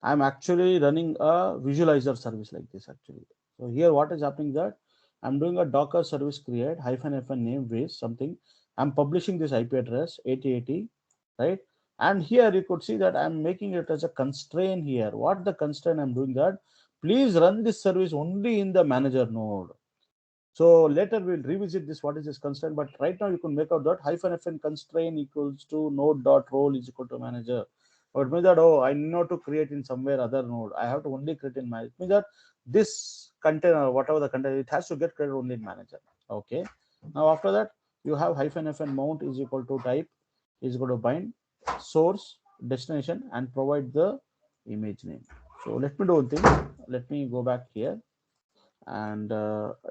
Speaker 1: I'm actually running a visualizer service like this actually. So here what is happening that I'm doing a Docker service create -fn name with something. I'm publishing this IP address 8080, right? And here you could see that I'm making it as a constraint here. What the constraint I'm doing that? Please run this service only in the manager node. So later we'll revisit this, what is this constraint, but right now you can make out that -fn constraint equals to node dot role is equal to manager. Or it means that, oh, I need not to create in somewhere other node. I have to only create in my, it means that this container, whatever the container, it has to get created only in manager. Okay. Now after that, you have -fn mount is equal to type is equal to bind source destination and provide the image name. So let me do one thing. Let me go back here and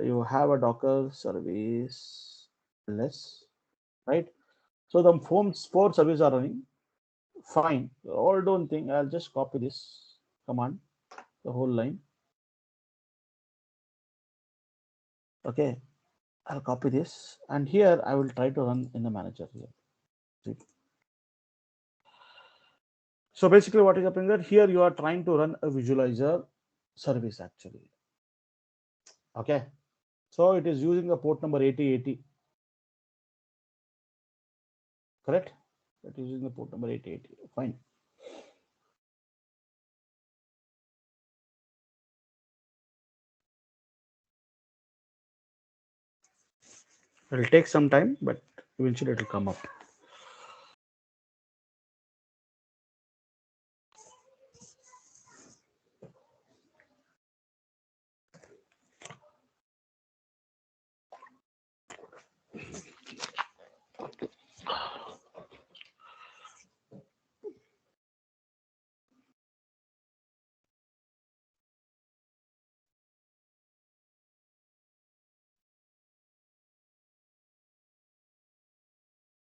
Speaker 1: you have a Docker service less, right? So the four services are running fine. All don't think I'll just copy this command, the whole line. Okay, I'll copy this and here I will try to run in the manager here. See? So basically what is happening that here you are trying to run a visualizer service actually. Okay, so it is using the port number 8080, correct? It is using the port number 8080, fine. It will take some time, but eventually it will come up.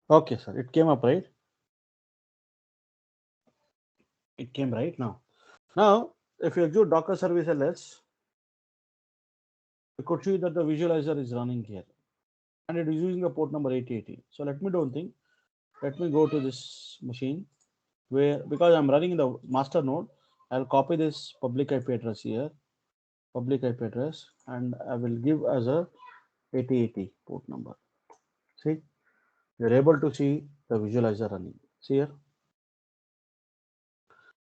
Speaker 1: Okay, sir. It came up, right? It came right now. Now, if you execute Docker service ls, you could see that the visualizer is running here. And it is using the port number 8080. So let me do one thing. Let me go to this machine where, because I'm running in the master node, I'll copy this public IP address here, public IP address, and I will give as a 8080 port number. See, you're able to see the visualizer running. See here.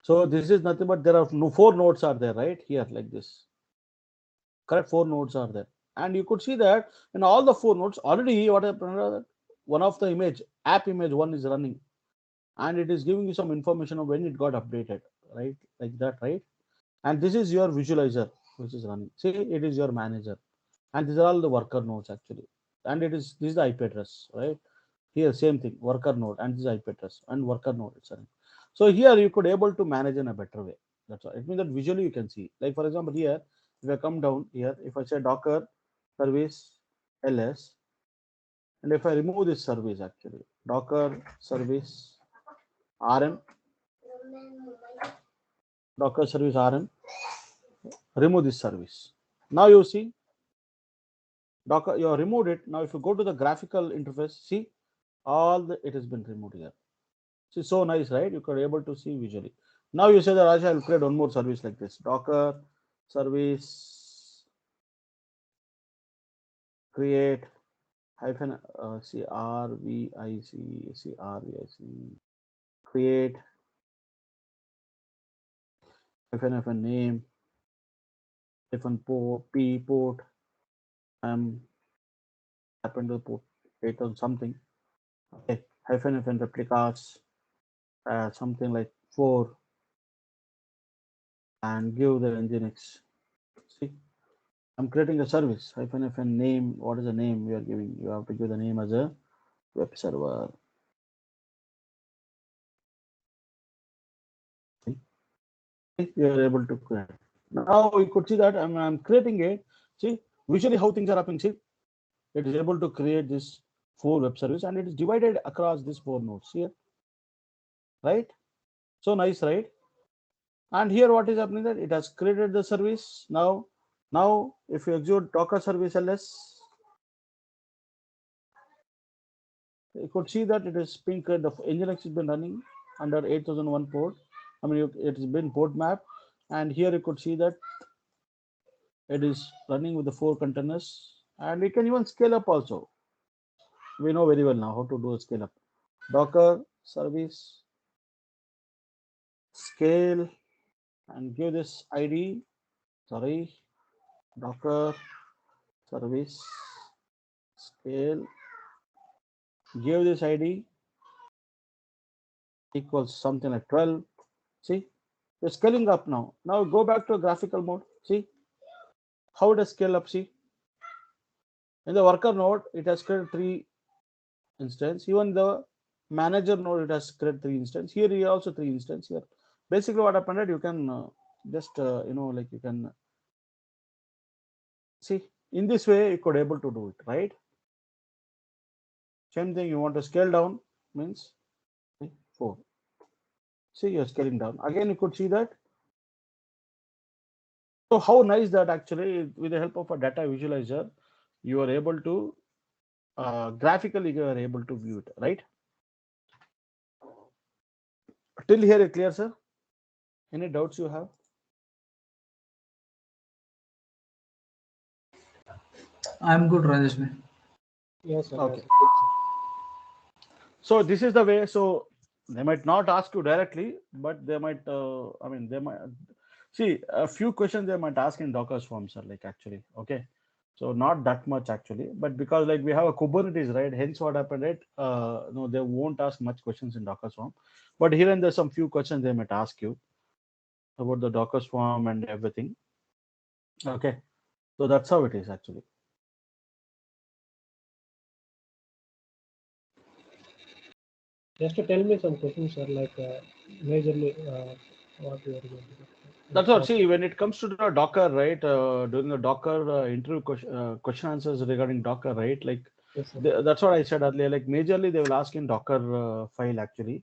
Speaker 1: So this is nothing but there are no, 4 nodes are there, right? Here, like this. Correct, 4 nodes are there. And you could see that in all the 4 nodes, already what happened, one of the image, app image 1 is running. And it is giving you some information of when it got updated, right? Like that, right? And this is your visualizer, which is running. See, it is your manager. And these are all the worker nodes actually. And it is, this is the IP address, right? Here, same thing, worker node and this IP address and worker node. It's running. So here you could able to manage in a better way. That's all. It means that visually you can see. Like for example, here, if I come down here, if I say Docker service ls, and if I remove this service actually, Docker service rm, Docker service rm, remove this service. Now you see Docker, you have removed it. Now if you go to the graphical interface, see all the, it has been removed here. See, so nice, right? You could able to see visually. Now you say that Raja, I'll create one more service like this. Docker service create hyphen crvic create hyphen name hyphen port happen to put 8 on something. Okay, hyphen replicas something like 4 and give the nginx. See, I'm creating a service hyphen name. What is the name we are giving? You have to give the name as a web server. See, you are able to create. Now you could see that I'm creating it. See, visually how things are happening. See, it is able to create this 4 web service and it is divided across these 4 nodes here, right? So nice, right? And here what is happening that it has created the service. Now if you execute Docker service ls, you could see that it is being created. The Nginx has been running under 8001 port I mean, it's been port map, and here you could see that it is running with the 4 containers, and we can even scale up also. We know very well now how to do a scale up. Docker service scale and give this ID. Sorry, Docker service scale. Give this ID equals something like 12. See, we're scaling up now. Now go back to a graphical mode. See how it has scaled up. See, in the worker node, it has created 3 instance. Even the manager node, it has created 3 instance. Here, you also 3 instance here. Basically, what happened? You can just like you can see in this way you could able to do it, right? Same thing. You want to scale down means 4. See, you're scaling down. Again, you could see that. So how nice that actually, with the help of a data visualizer, you are able to graphically you are able to view it, right? Till here, it clear, sir? Any doubts you have?
Speaker 3: I'm good, Rajesh bhai.
Speaker 2: Yes, sir.
Speaker 1: Okay.
Speaker 2: Yes, sir.
Speaker 1: So this is the way. So they might not ask you directly, but they might. I mean, they might see a few questions they might ask in Docker's form, sir. Like actually, okay. So not that much actually, but because like we have a Kubernetes, right? Hence what happened, right? No, they won't ask much questions in Docker's form, but here and there some few questions they might ask you about the Docker's form and everything. Okay, so that's how it is actually.
Speaker 2: Just to tell me some questions, sir, like majorly what you are going to do.
Speaker 1: That's what. See, when it comes to the Docker, right? During the Docker interview question answers regarding Docker, right? Like
Speaker 2: Yes, sir.
Speaker 1: that's what I said earlier. Like majorly they will ask in Docker file actually,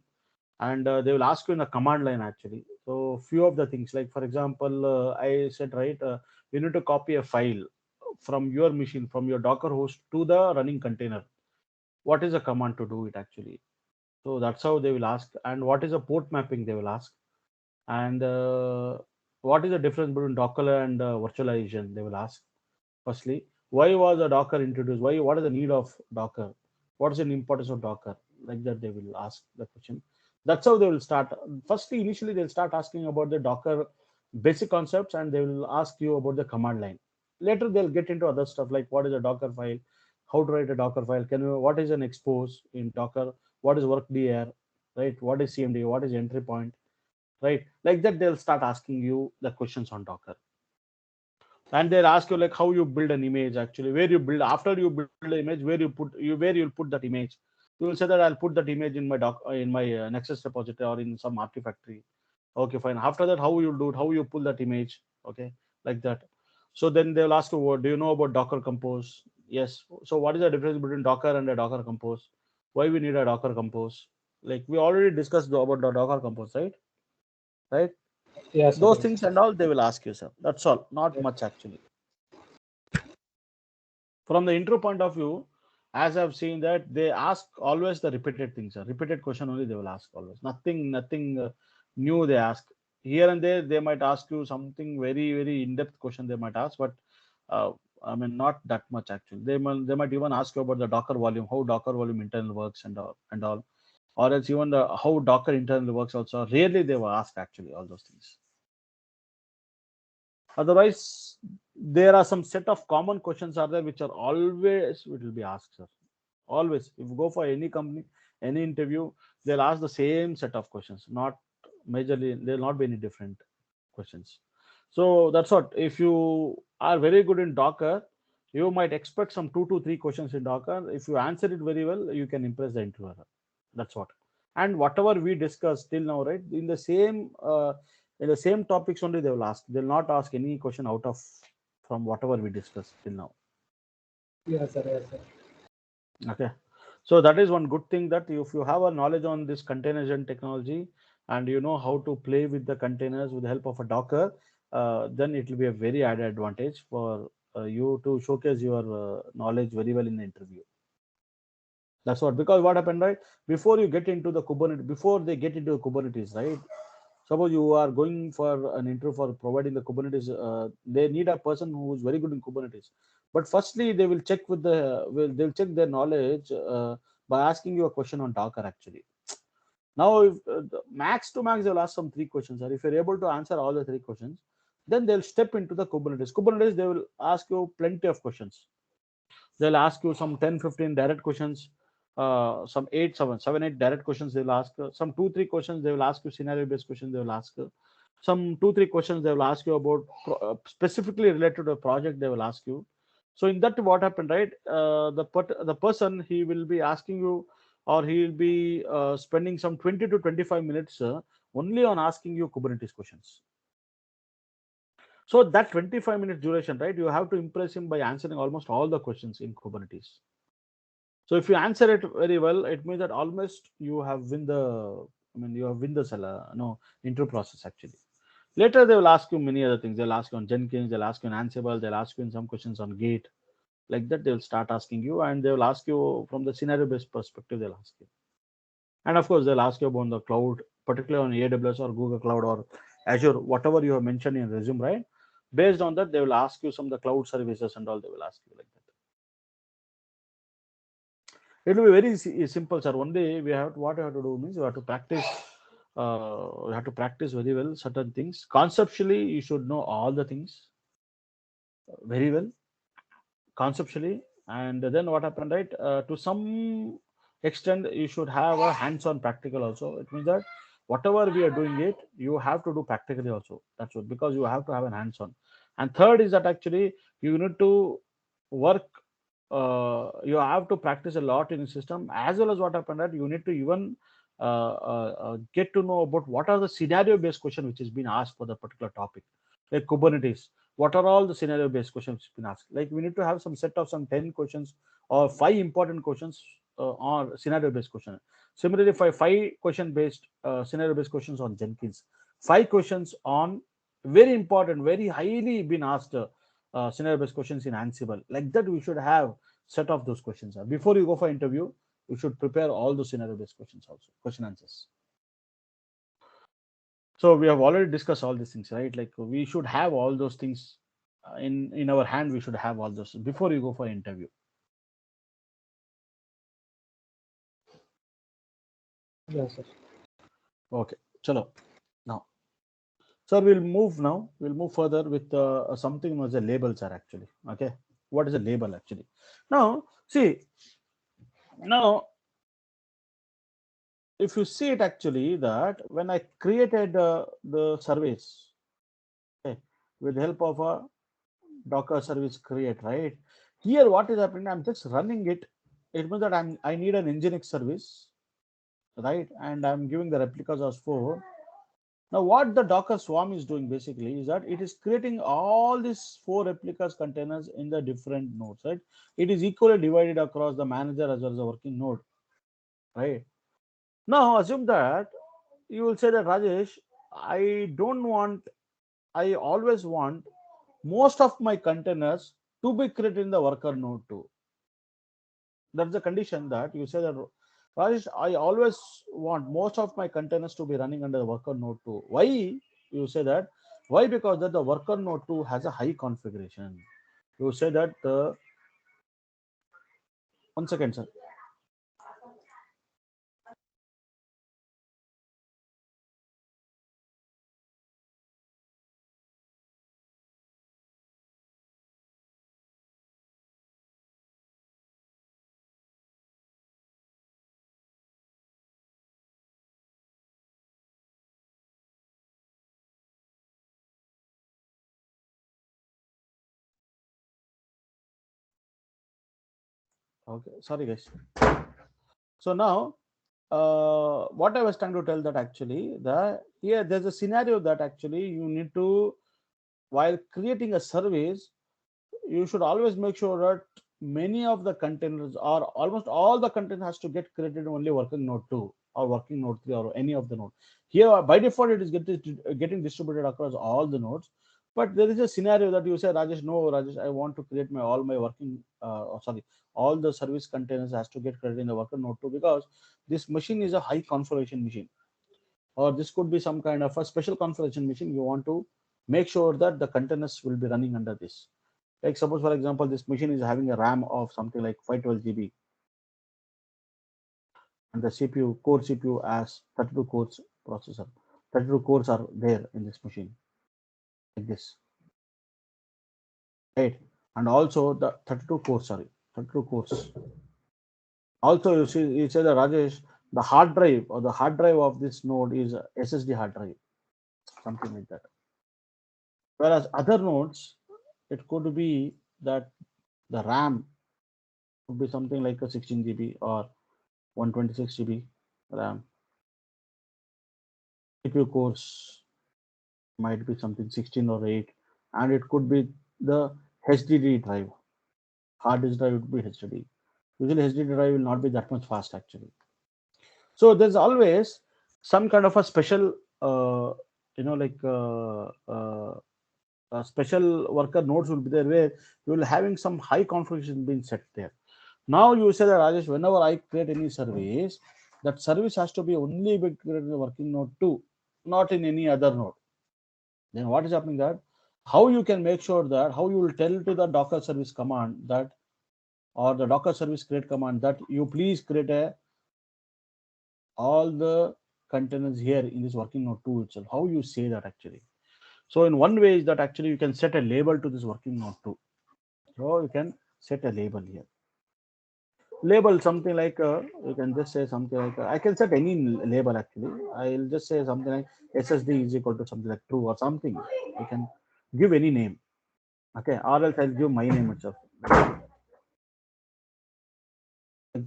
Speaker 1: and they will ask you in the command line actually. So few of the things, like for example, I said right, you need to copy a file from your machine, from your Docker host to the running container. What is a command to do it actually? So that's how they will ask. And what is a port mapping? They will ask. And what is the difference between Docker and virtualization? They will ask. Firstly, why was the Docker introduced? Why? What is the need of Docker? What is the importance of Docker? Like that, they will ask the question. That's how they will start. Firstly, initially, they'll start asking about the Docker basic concepts, and they will ask you about the command line. Later, they'll get into other stuff like what is a Docker file, how to write a Docker file, can you, what is an expose in Docker, what is workdir, right? What is CMD? What is entry point? Right, like that they'll start asking you the questions on Docker, and they'll ask you like how you build an image actually, where you build, after you build the image, where you'll put that image. You will say that I'll put that image in my in my Nexus repository or in some Artifactory. Okay, fine. After that, how you do it, how you pull that image, okay, like that. So then they'll ask you, what do you know about Docker Compose? Yes. So what is the difference between Docker and a Docker Compose? Why we need a Docker Compose? Like we already discussed about the Docker Compose, right? Right.
Speaker 2: Yes, sir.
Speaker 1: Those
Speaker 2: Yes,
Speaker 1: things
Speaker 2: sir.
Speaker 1: and all they will ask you, sir. That's all. Not
Speaker 2: Yes,
Speaker 1: much actually. From the intro point of view, as I've seen that they ask always the repeated things, sir. Repeated question only they will ask always. Nothing new they ask. Here and there they might ask you something very in-depth question they might ask, but uh, I mean not that much actually. They might even ask you about the Docker volume, how Docker volume internal works and all, or else even the how Docker internal works also. Rarely they will ask actually all those things. Otherwise, there are some set of common questions are there which are always it will be asked, sir. Always, if you go for any company, any interview, they'll ask the same set of questions. Not majorly, there'll not be any different questions. So that's what. If you are very good in Docker, you might expect some 2 to 3 questions in Docker. If you answer it very well, you can impress the interviewer. That's what. And whatever we discussed till now, right, in the same topics only they will ask. They'll not ask any question out of from whatever we discussed till now.
Speaker 2: yes, sir. Yes, sir.
Speaker 1: Okay. So that is one good thing, that if you have a knowledge on this containerization technology and you know how to play with the containers with the help of a Docker, then it will be a very added advantage for you to showcase your knowledge very well in the interview. That's what, because what happened, right? Before you get into the Kubernetes, before they get into the Kubernetes, right? Suppose you are going for an interview for providing the Kubernetes, they need a person who is very good in Kubernetes. But firstly, they will check with they'll check their knowledge by asking you a question on Docker actually. Now, if max to max, they'll ask some 3 questions. Or if you're able to answer all the 3 questions, then they'll step into the Kubernetes. Kubernetes, they will ask you plenty of questions. They'll ask you some 10, 15 direct questions, some 8, 7, 8 direct questions they'll ask. Some 2, 3 questions they will ask you, scenario-based questions they will ask. Some 2, 3 questions they will ask you about specifically related to a project they will ask you. So in that, what happened, right? The person, he will be asking you, or he will be spending some 20 to 25 minutes only on asking you Kubernetes questions. So that 25-minute duration, right? You have to impress him by answering almost all the questions in Kubernetes. So if you answer it very well, it means that almost you have win the, you have win the interview process actually. Later they will ask you many other things. They'll ask you on Jenkins, they'll ask you on Ansible, they'll ask you in some questions on Gate. Like that, they'll start asking you, and they will ask you from the scenario-based perspective. They'll ask you, and of course they'll ask you about the cloud, particularly on AWS or Google Cloud or Azure, whatever you have mentioned in resume, right? Based on that, they will ask you some of the cloud services and all. They will ask you like that. It will be very simple, sir. One day we have what you have to do means you have to practice. You have to practice very well certain things. Conceptually, you should know all the things very well, conceptually, and then what happened, right? To some extent, you should have a hands-on practical also. It means that whatever we are doing it, you have to do practically also. That's what, because you have to have an hands-on. And third is that actually you need to work. You have to practice a lot in the system, as well as what happened that you need to even get to know about what are the scenario-based questions which has been asked for the particular topic, like Kubernetes. What are all the scenario-based questions which have been asked? Like we need to have some set of some 10 questions or 5 important questions on scenario-based question. Similarly, 5 question-based scenario-based questions on Jenkins, 5 questions on very important, very highly been asked scenario-based questions in Ansible. Like that, we should have set of those questions. Before you go for interview, you should prepare all those scenario-based questions also, question answers. So we have already discussed all these things, right? Like we should have all those things in our hand. We should have all those before you go for interview.
Speaker 2: Yes, sir.
Speaker 1: Okay, chalo. Now, sir, we'll move now. We'll move further with something known as a label, sir. Actually, okay. What is a label actually? Now, see. Now, if you see it actually, that when I created the service, okay, with the help of a Docker service create, right? Here, what is happening? I'm just running it. It means that I need an Nginx service, right? And I'm giving the replicas as 4. Now, what the Docker Swarm is doing basically is that it is creating all these 4 replicas containers in the different nodes, right? It is equally divided across the manager as well as the working node, right? Now, assume that you will say that, Rajesh, I always want most of my containers to be created in the worker node too. That's the condition that you say that, Rajesh, I always want most of my containers to be running under the worker node too. Why you say that? Why? Because that the worker node 2 has a high configuration. You say that 1 second, sir. Okay, sorry guys. So now, what I was trying to tell that actually, here there's a scenario that actually you need to, while creating a service, you should always make sure that many of the containers or almost all the content has to get created in only working node 2 or working node 3 or any of the node. Here by default it is getting distributed across all the nodes, but there is a scenario that you say, Rajesh, no, Rajesh, I want to create all my working all the service containers has to get created in the worker node 2 because this machine is a high configuration machine. or this could be some kind of a special configuration machine. You want to make sure that the containers will be running under this. Like suppose, for example, this machine is having a RAM of something like 512 GB, and the CPU, core CPU has 32 cores processor. 32 cores are there in this machine, like this, right? And also the 32 cores, sorry, 32 cores. Also, you say that Rajesh, the hard drive or the hard drive of this node is a SSD hard drive, something like that. Whereas other nodes, it could be that the RAM could be something like a 16 GB or 126 GB RAM. CPU cores might be something 16 or 8, and it could be the HDD drive. Hard disk drive would be HDD. Usually, HDD drive will not be that much fast actually. So there's always some kind of a special, like special worker nodes will be there where you will having some high configuration being set there. Now you say that Rajesh, whenever I create any service, that service has to be only be created in the working node 2, not in any other node. Then what is happening that how you can make sure that how you will tell to the Docker service command that or the Docker service create command that you please create a all the containers here in this working node 2 itself. How you say that actually? So in one way is that actually you can set a label to this working node 2. So you can set a label here. Label something like you can just say something like I can set any label actually. I'll just say something like SSD is equal to something like true or something. You can give any name. Okay, or else I'll give my name itself.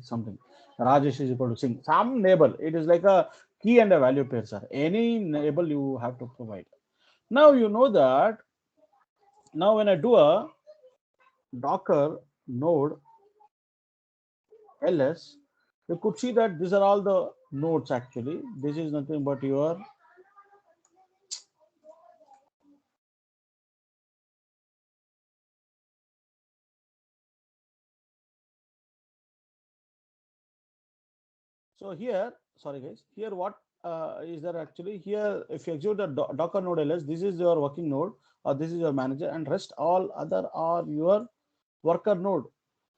Speaker 1: Something. Rajesh is equal to Singh. Some label. It is like a key and a value pair, sir. Any label you have to provide. Now you know that. Now when I do a Docker node ls, you could see that these are all the nodes actually. This is nothing but your so here, sorry guys, here what is there actually here if you execute the Docker node ls, this is your working node or this is your manager and rest all other are your worker node.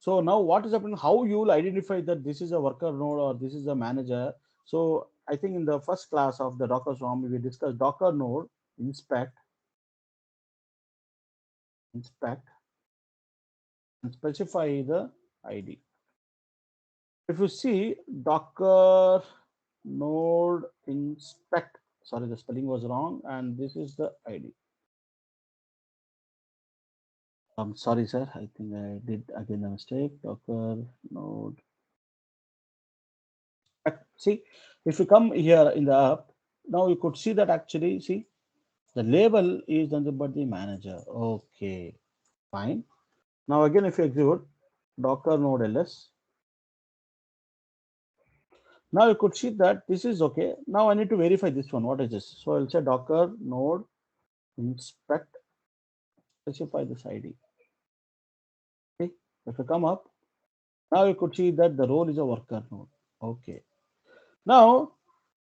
Speaker 1: So now what is happening, how you will identify that this is a worker node or this is a manager. So I think in the first class of the Docker Swarm, we discussed Docker node inspect and specify the ID. If you see Docker node inspect, sorry, the spelling was wrong, and this is the ID. I'm sorry, sir. I think I did again a mistake. Docker node. See, if you come here in the app, now you could see that actually, see, the label is nothing but the manager. Okay, fine. Now again, if you execute Docker node ls, now you could see that this is okay. Now I need to verify this one. What is this? So I'll say Docker node inspect, specify this ID. Okay, if you come up, now you could see that the role is a worker node. Okay. Now,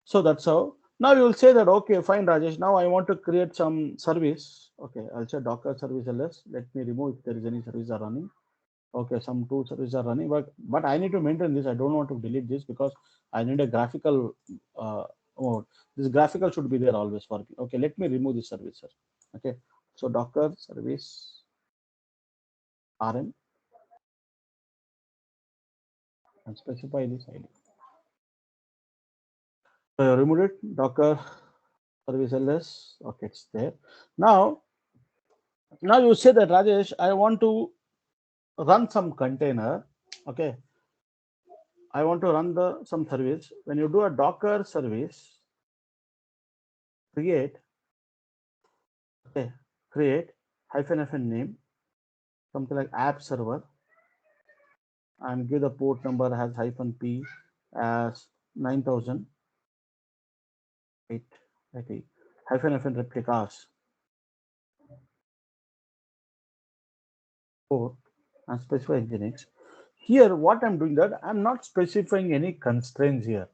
Speaker 1: so that's how. Now you will say that, okay, fine, Rajesh. Now I want to create some service. Okay, I'll say Docker service ls. Let me remove if there is any service are running. Okay, some two services are running, but I need to maintain this. I don't want to delete this because I need a graphical mode. This graphical should be there always for me. Okay, let me remove this service, sir. Okay, so Docker service rm and specify this ID. So I removed it. Docker service ls. Okay, it's there. Now you say that, Rajesh, I want to run some container. Okay, I want to run some service. When you do a Docker service create, okay, create -f name, something like app server, and give the port number as -p as 9008 -f replicas port and specify Nginx. Here, what I'm doing that I'm not specifying any constraints here.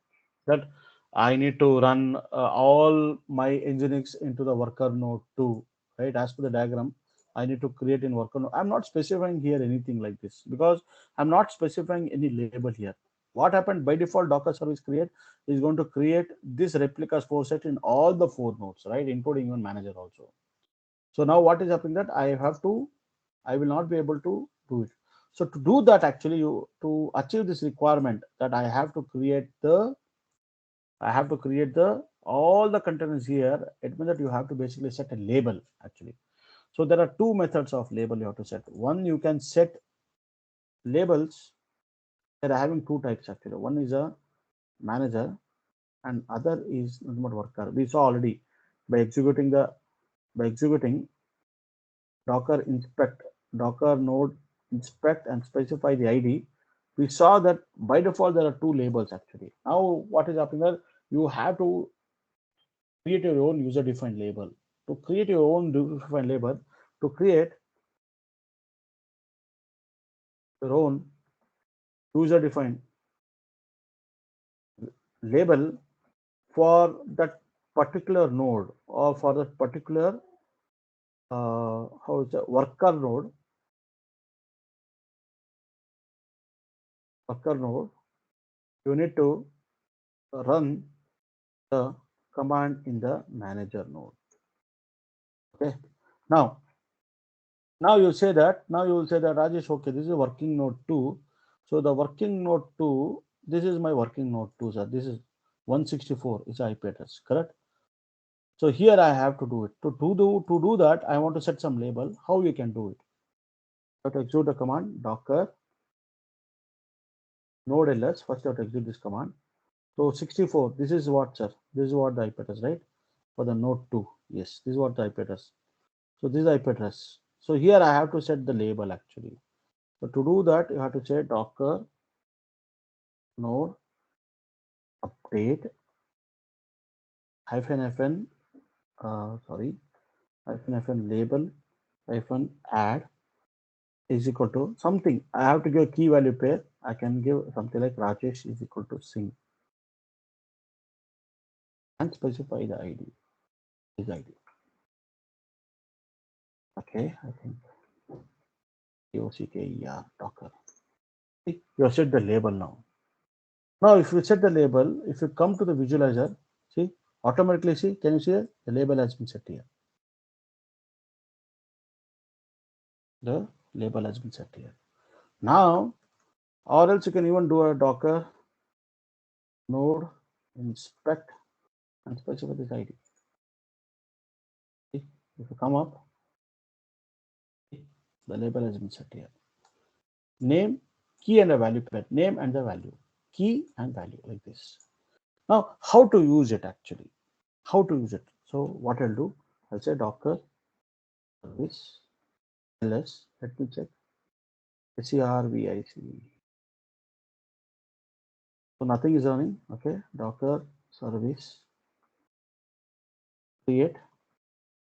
Speaker 1: That I need to run all my Nginx into the worker node 2, right? As per the diagram, I need to create in worker node. I'm not specifying here anything like this because I'm not specifying any label here. What happened by default, Docker service create is going to create this replicas 4 set in all the 4 nodes, right? Including even manager also. So now what is happening that I will not be able to do it. So to do that, actually, to achieve this requirement that I have to create the all the containers here. It means that you have to basically set a label actually. So there are two methods of label you have to set. One, you can set labels that are having two types actually. One is a manager and other is not worker. We saw already by executing docker inspect, docker node inspect and specify the ID. We saw that by default there are two labels actually. Now what is happening there? You have to create your own user defined label. To create your own user defined label, to create your own user defined label for that particular node or for that particular how is it, worker node, you need to run the command in the manager node. Okay. Now you say that Rajesh, okay, this is working node 2. So the working node 2, this is my working node 2, sir. This is 164 is IP address, correct? So here I have to do it. To do that, I want to set some label. How you can do it? You have to execute the command docker node ls. First you have to execute this command. So 64, this is what, sir? This is what the IP address, right? For the node 2. Yes, this is what the IP address. So this is IP address. So here I have to set the label actually. So to do that, you have to say docker node update -fn -fn label -add is equal to something. I have to give a key value pair. I can give something like Rajesh is equal to sing and specify the ID. His ID. Okay, I think DOCKER docker. See, you have set the label now. Now, if you set the label, if you come to the visualizer, see, automatically see, can you see it? The label has been set here. The label has been set here. Now, or else you can even do a docker node inspect and specify this ID. See, if you come up, the label has been set here. Name, key and a value pair. Name and the value. Key and value like this. Now, how to use it actually? How to use it? So what I'll do, I'll say docker service ls. Let me check. service. So nothing is running. Okay, docker service create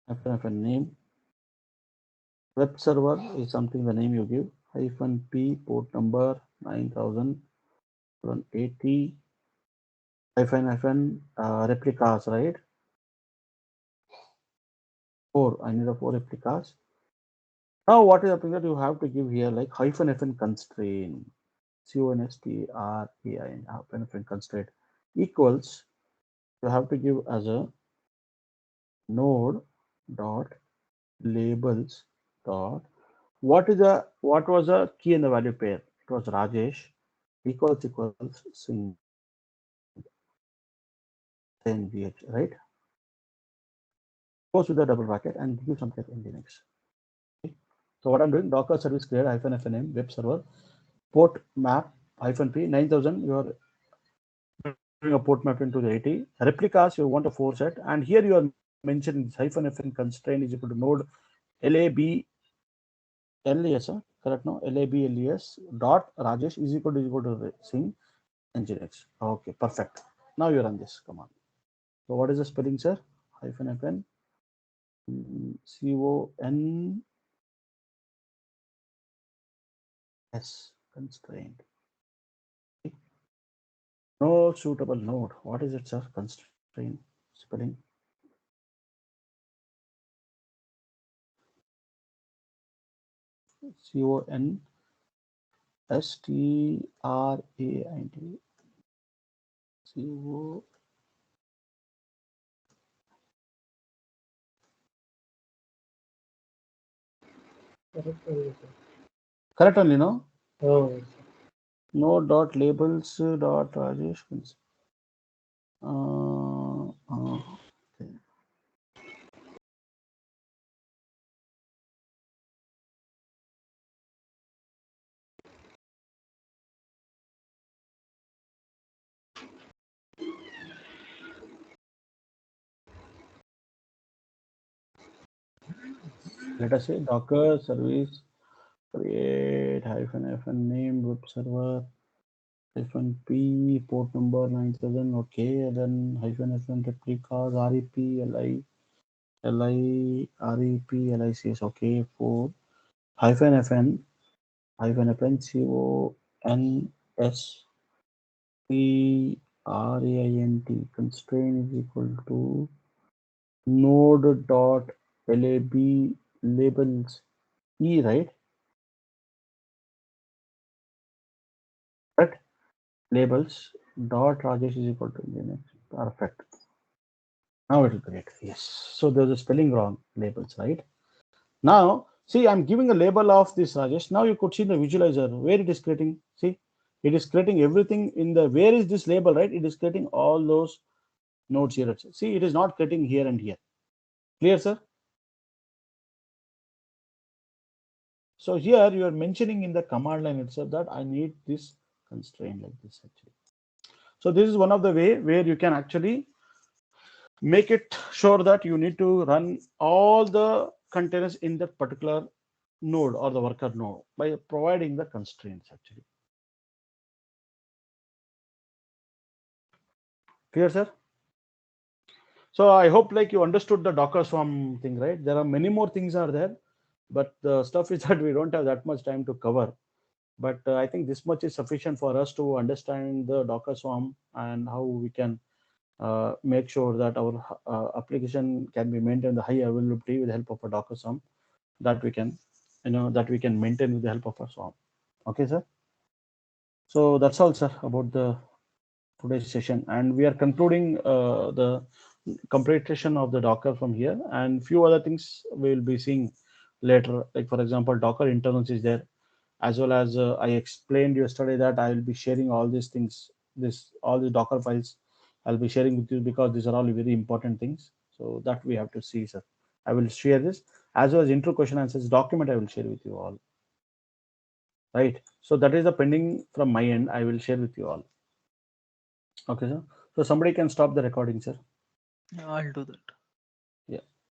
Speaker 1: after name. Web server is something the name you give -p port number 9080 replicas, right? 4. I need a 4 replicas. Now what is happening that you have to give here like -fn constraint constrain constraint equals, you have to give as a node dot labels dot what was the key and the value pair? It was Rajesh equals sing gh, right? Goes with the double bracket and give something in Linux. Okay. So what I'm doing, docker service create -fnm web server port map -p 9000. You are doing a port map into the 80 replicas. You want a 4 set, and here you are mentioning -fn constraint is equal to node lab les, correct? No, labels dot Rajesh is equal to sing nginx. Okay, perfect. Now you run this command. So what is the spelling, sir? -fn cons constraint. Okay. No suitable node. What is it, sir? Constraint spelling. CONSTRAINT. CO.
Speaker 2: Correct only, sir.
Speaker 1: Correct only, no?
Speaker 2: Oh, yes, sir.
Speaker 1: No dot labels dot Rajesh. Okay. Let us say Docker service create -FN name web server -P port number 9000. Okay, then -FN replicas REP LI REP LICS. Okay, for -FN -FN CONSTRAINT constraint is equal to node dot lab labels e, right? Correct. Labels dot Rajesh is equal to Linux. Perfect. Now it will create. Yes. So there's a spelling wrong labels, right? Now see, I'm giving a label of this Rajesh. Now you could see the visualizer where it is creating. See, it is creating everything in the where is this label, right? It is creating all those nodes here. See, it is not creating here and here. Clear, sir? So here you are mentioning in the command line itself that I need this constraint like this actually. So this is one of the way where you can actually make it sure that you need to run all the containers in that particular node or the worker node by providing the constraints actually. Clear, sir? So I hope like you understood the Docker Swarm thing, right? There are many more things are there, but the stuff is that we don't have that much time to cover. But I think this much is sufficient for us to understand the Docker Swarm and how we can make sure that our application can be maintained the high availability with the help of a Docker Swarm that we can, that we can maintain with the help of a Swarm. Okay, sir. So that's all, sir, about the today's session, and we are concluding the completion of the Docker from here, and few other things we will be seeing later. Like for example, Docker internals is there, as well as I explained yesterday that I will be sharing all these things, all the Docker files I'll be sharing with you because these are all very important things. So that we have to see, sir. I will share this as well as intro question answers document. I will share with you all. Right. So that is the pending from my end. I will share with you all. Okay, sir. So somebody can stop the recording, sir.
Speaker 3: Yeah, I'll do that.
Speaker 1: Yeah.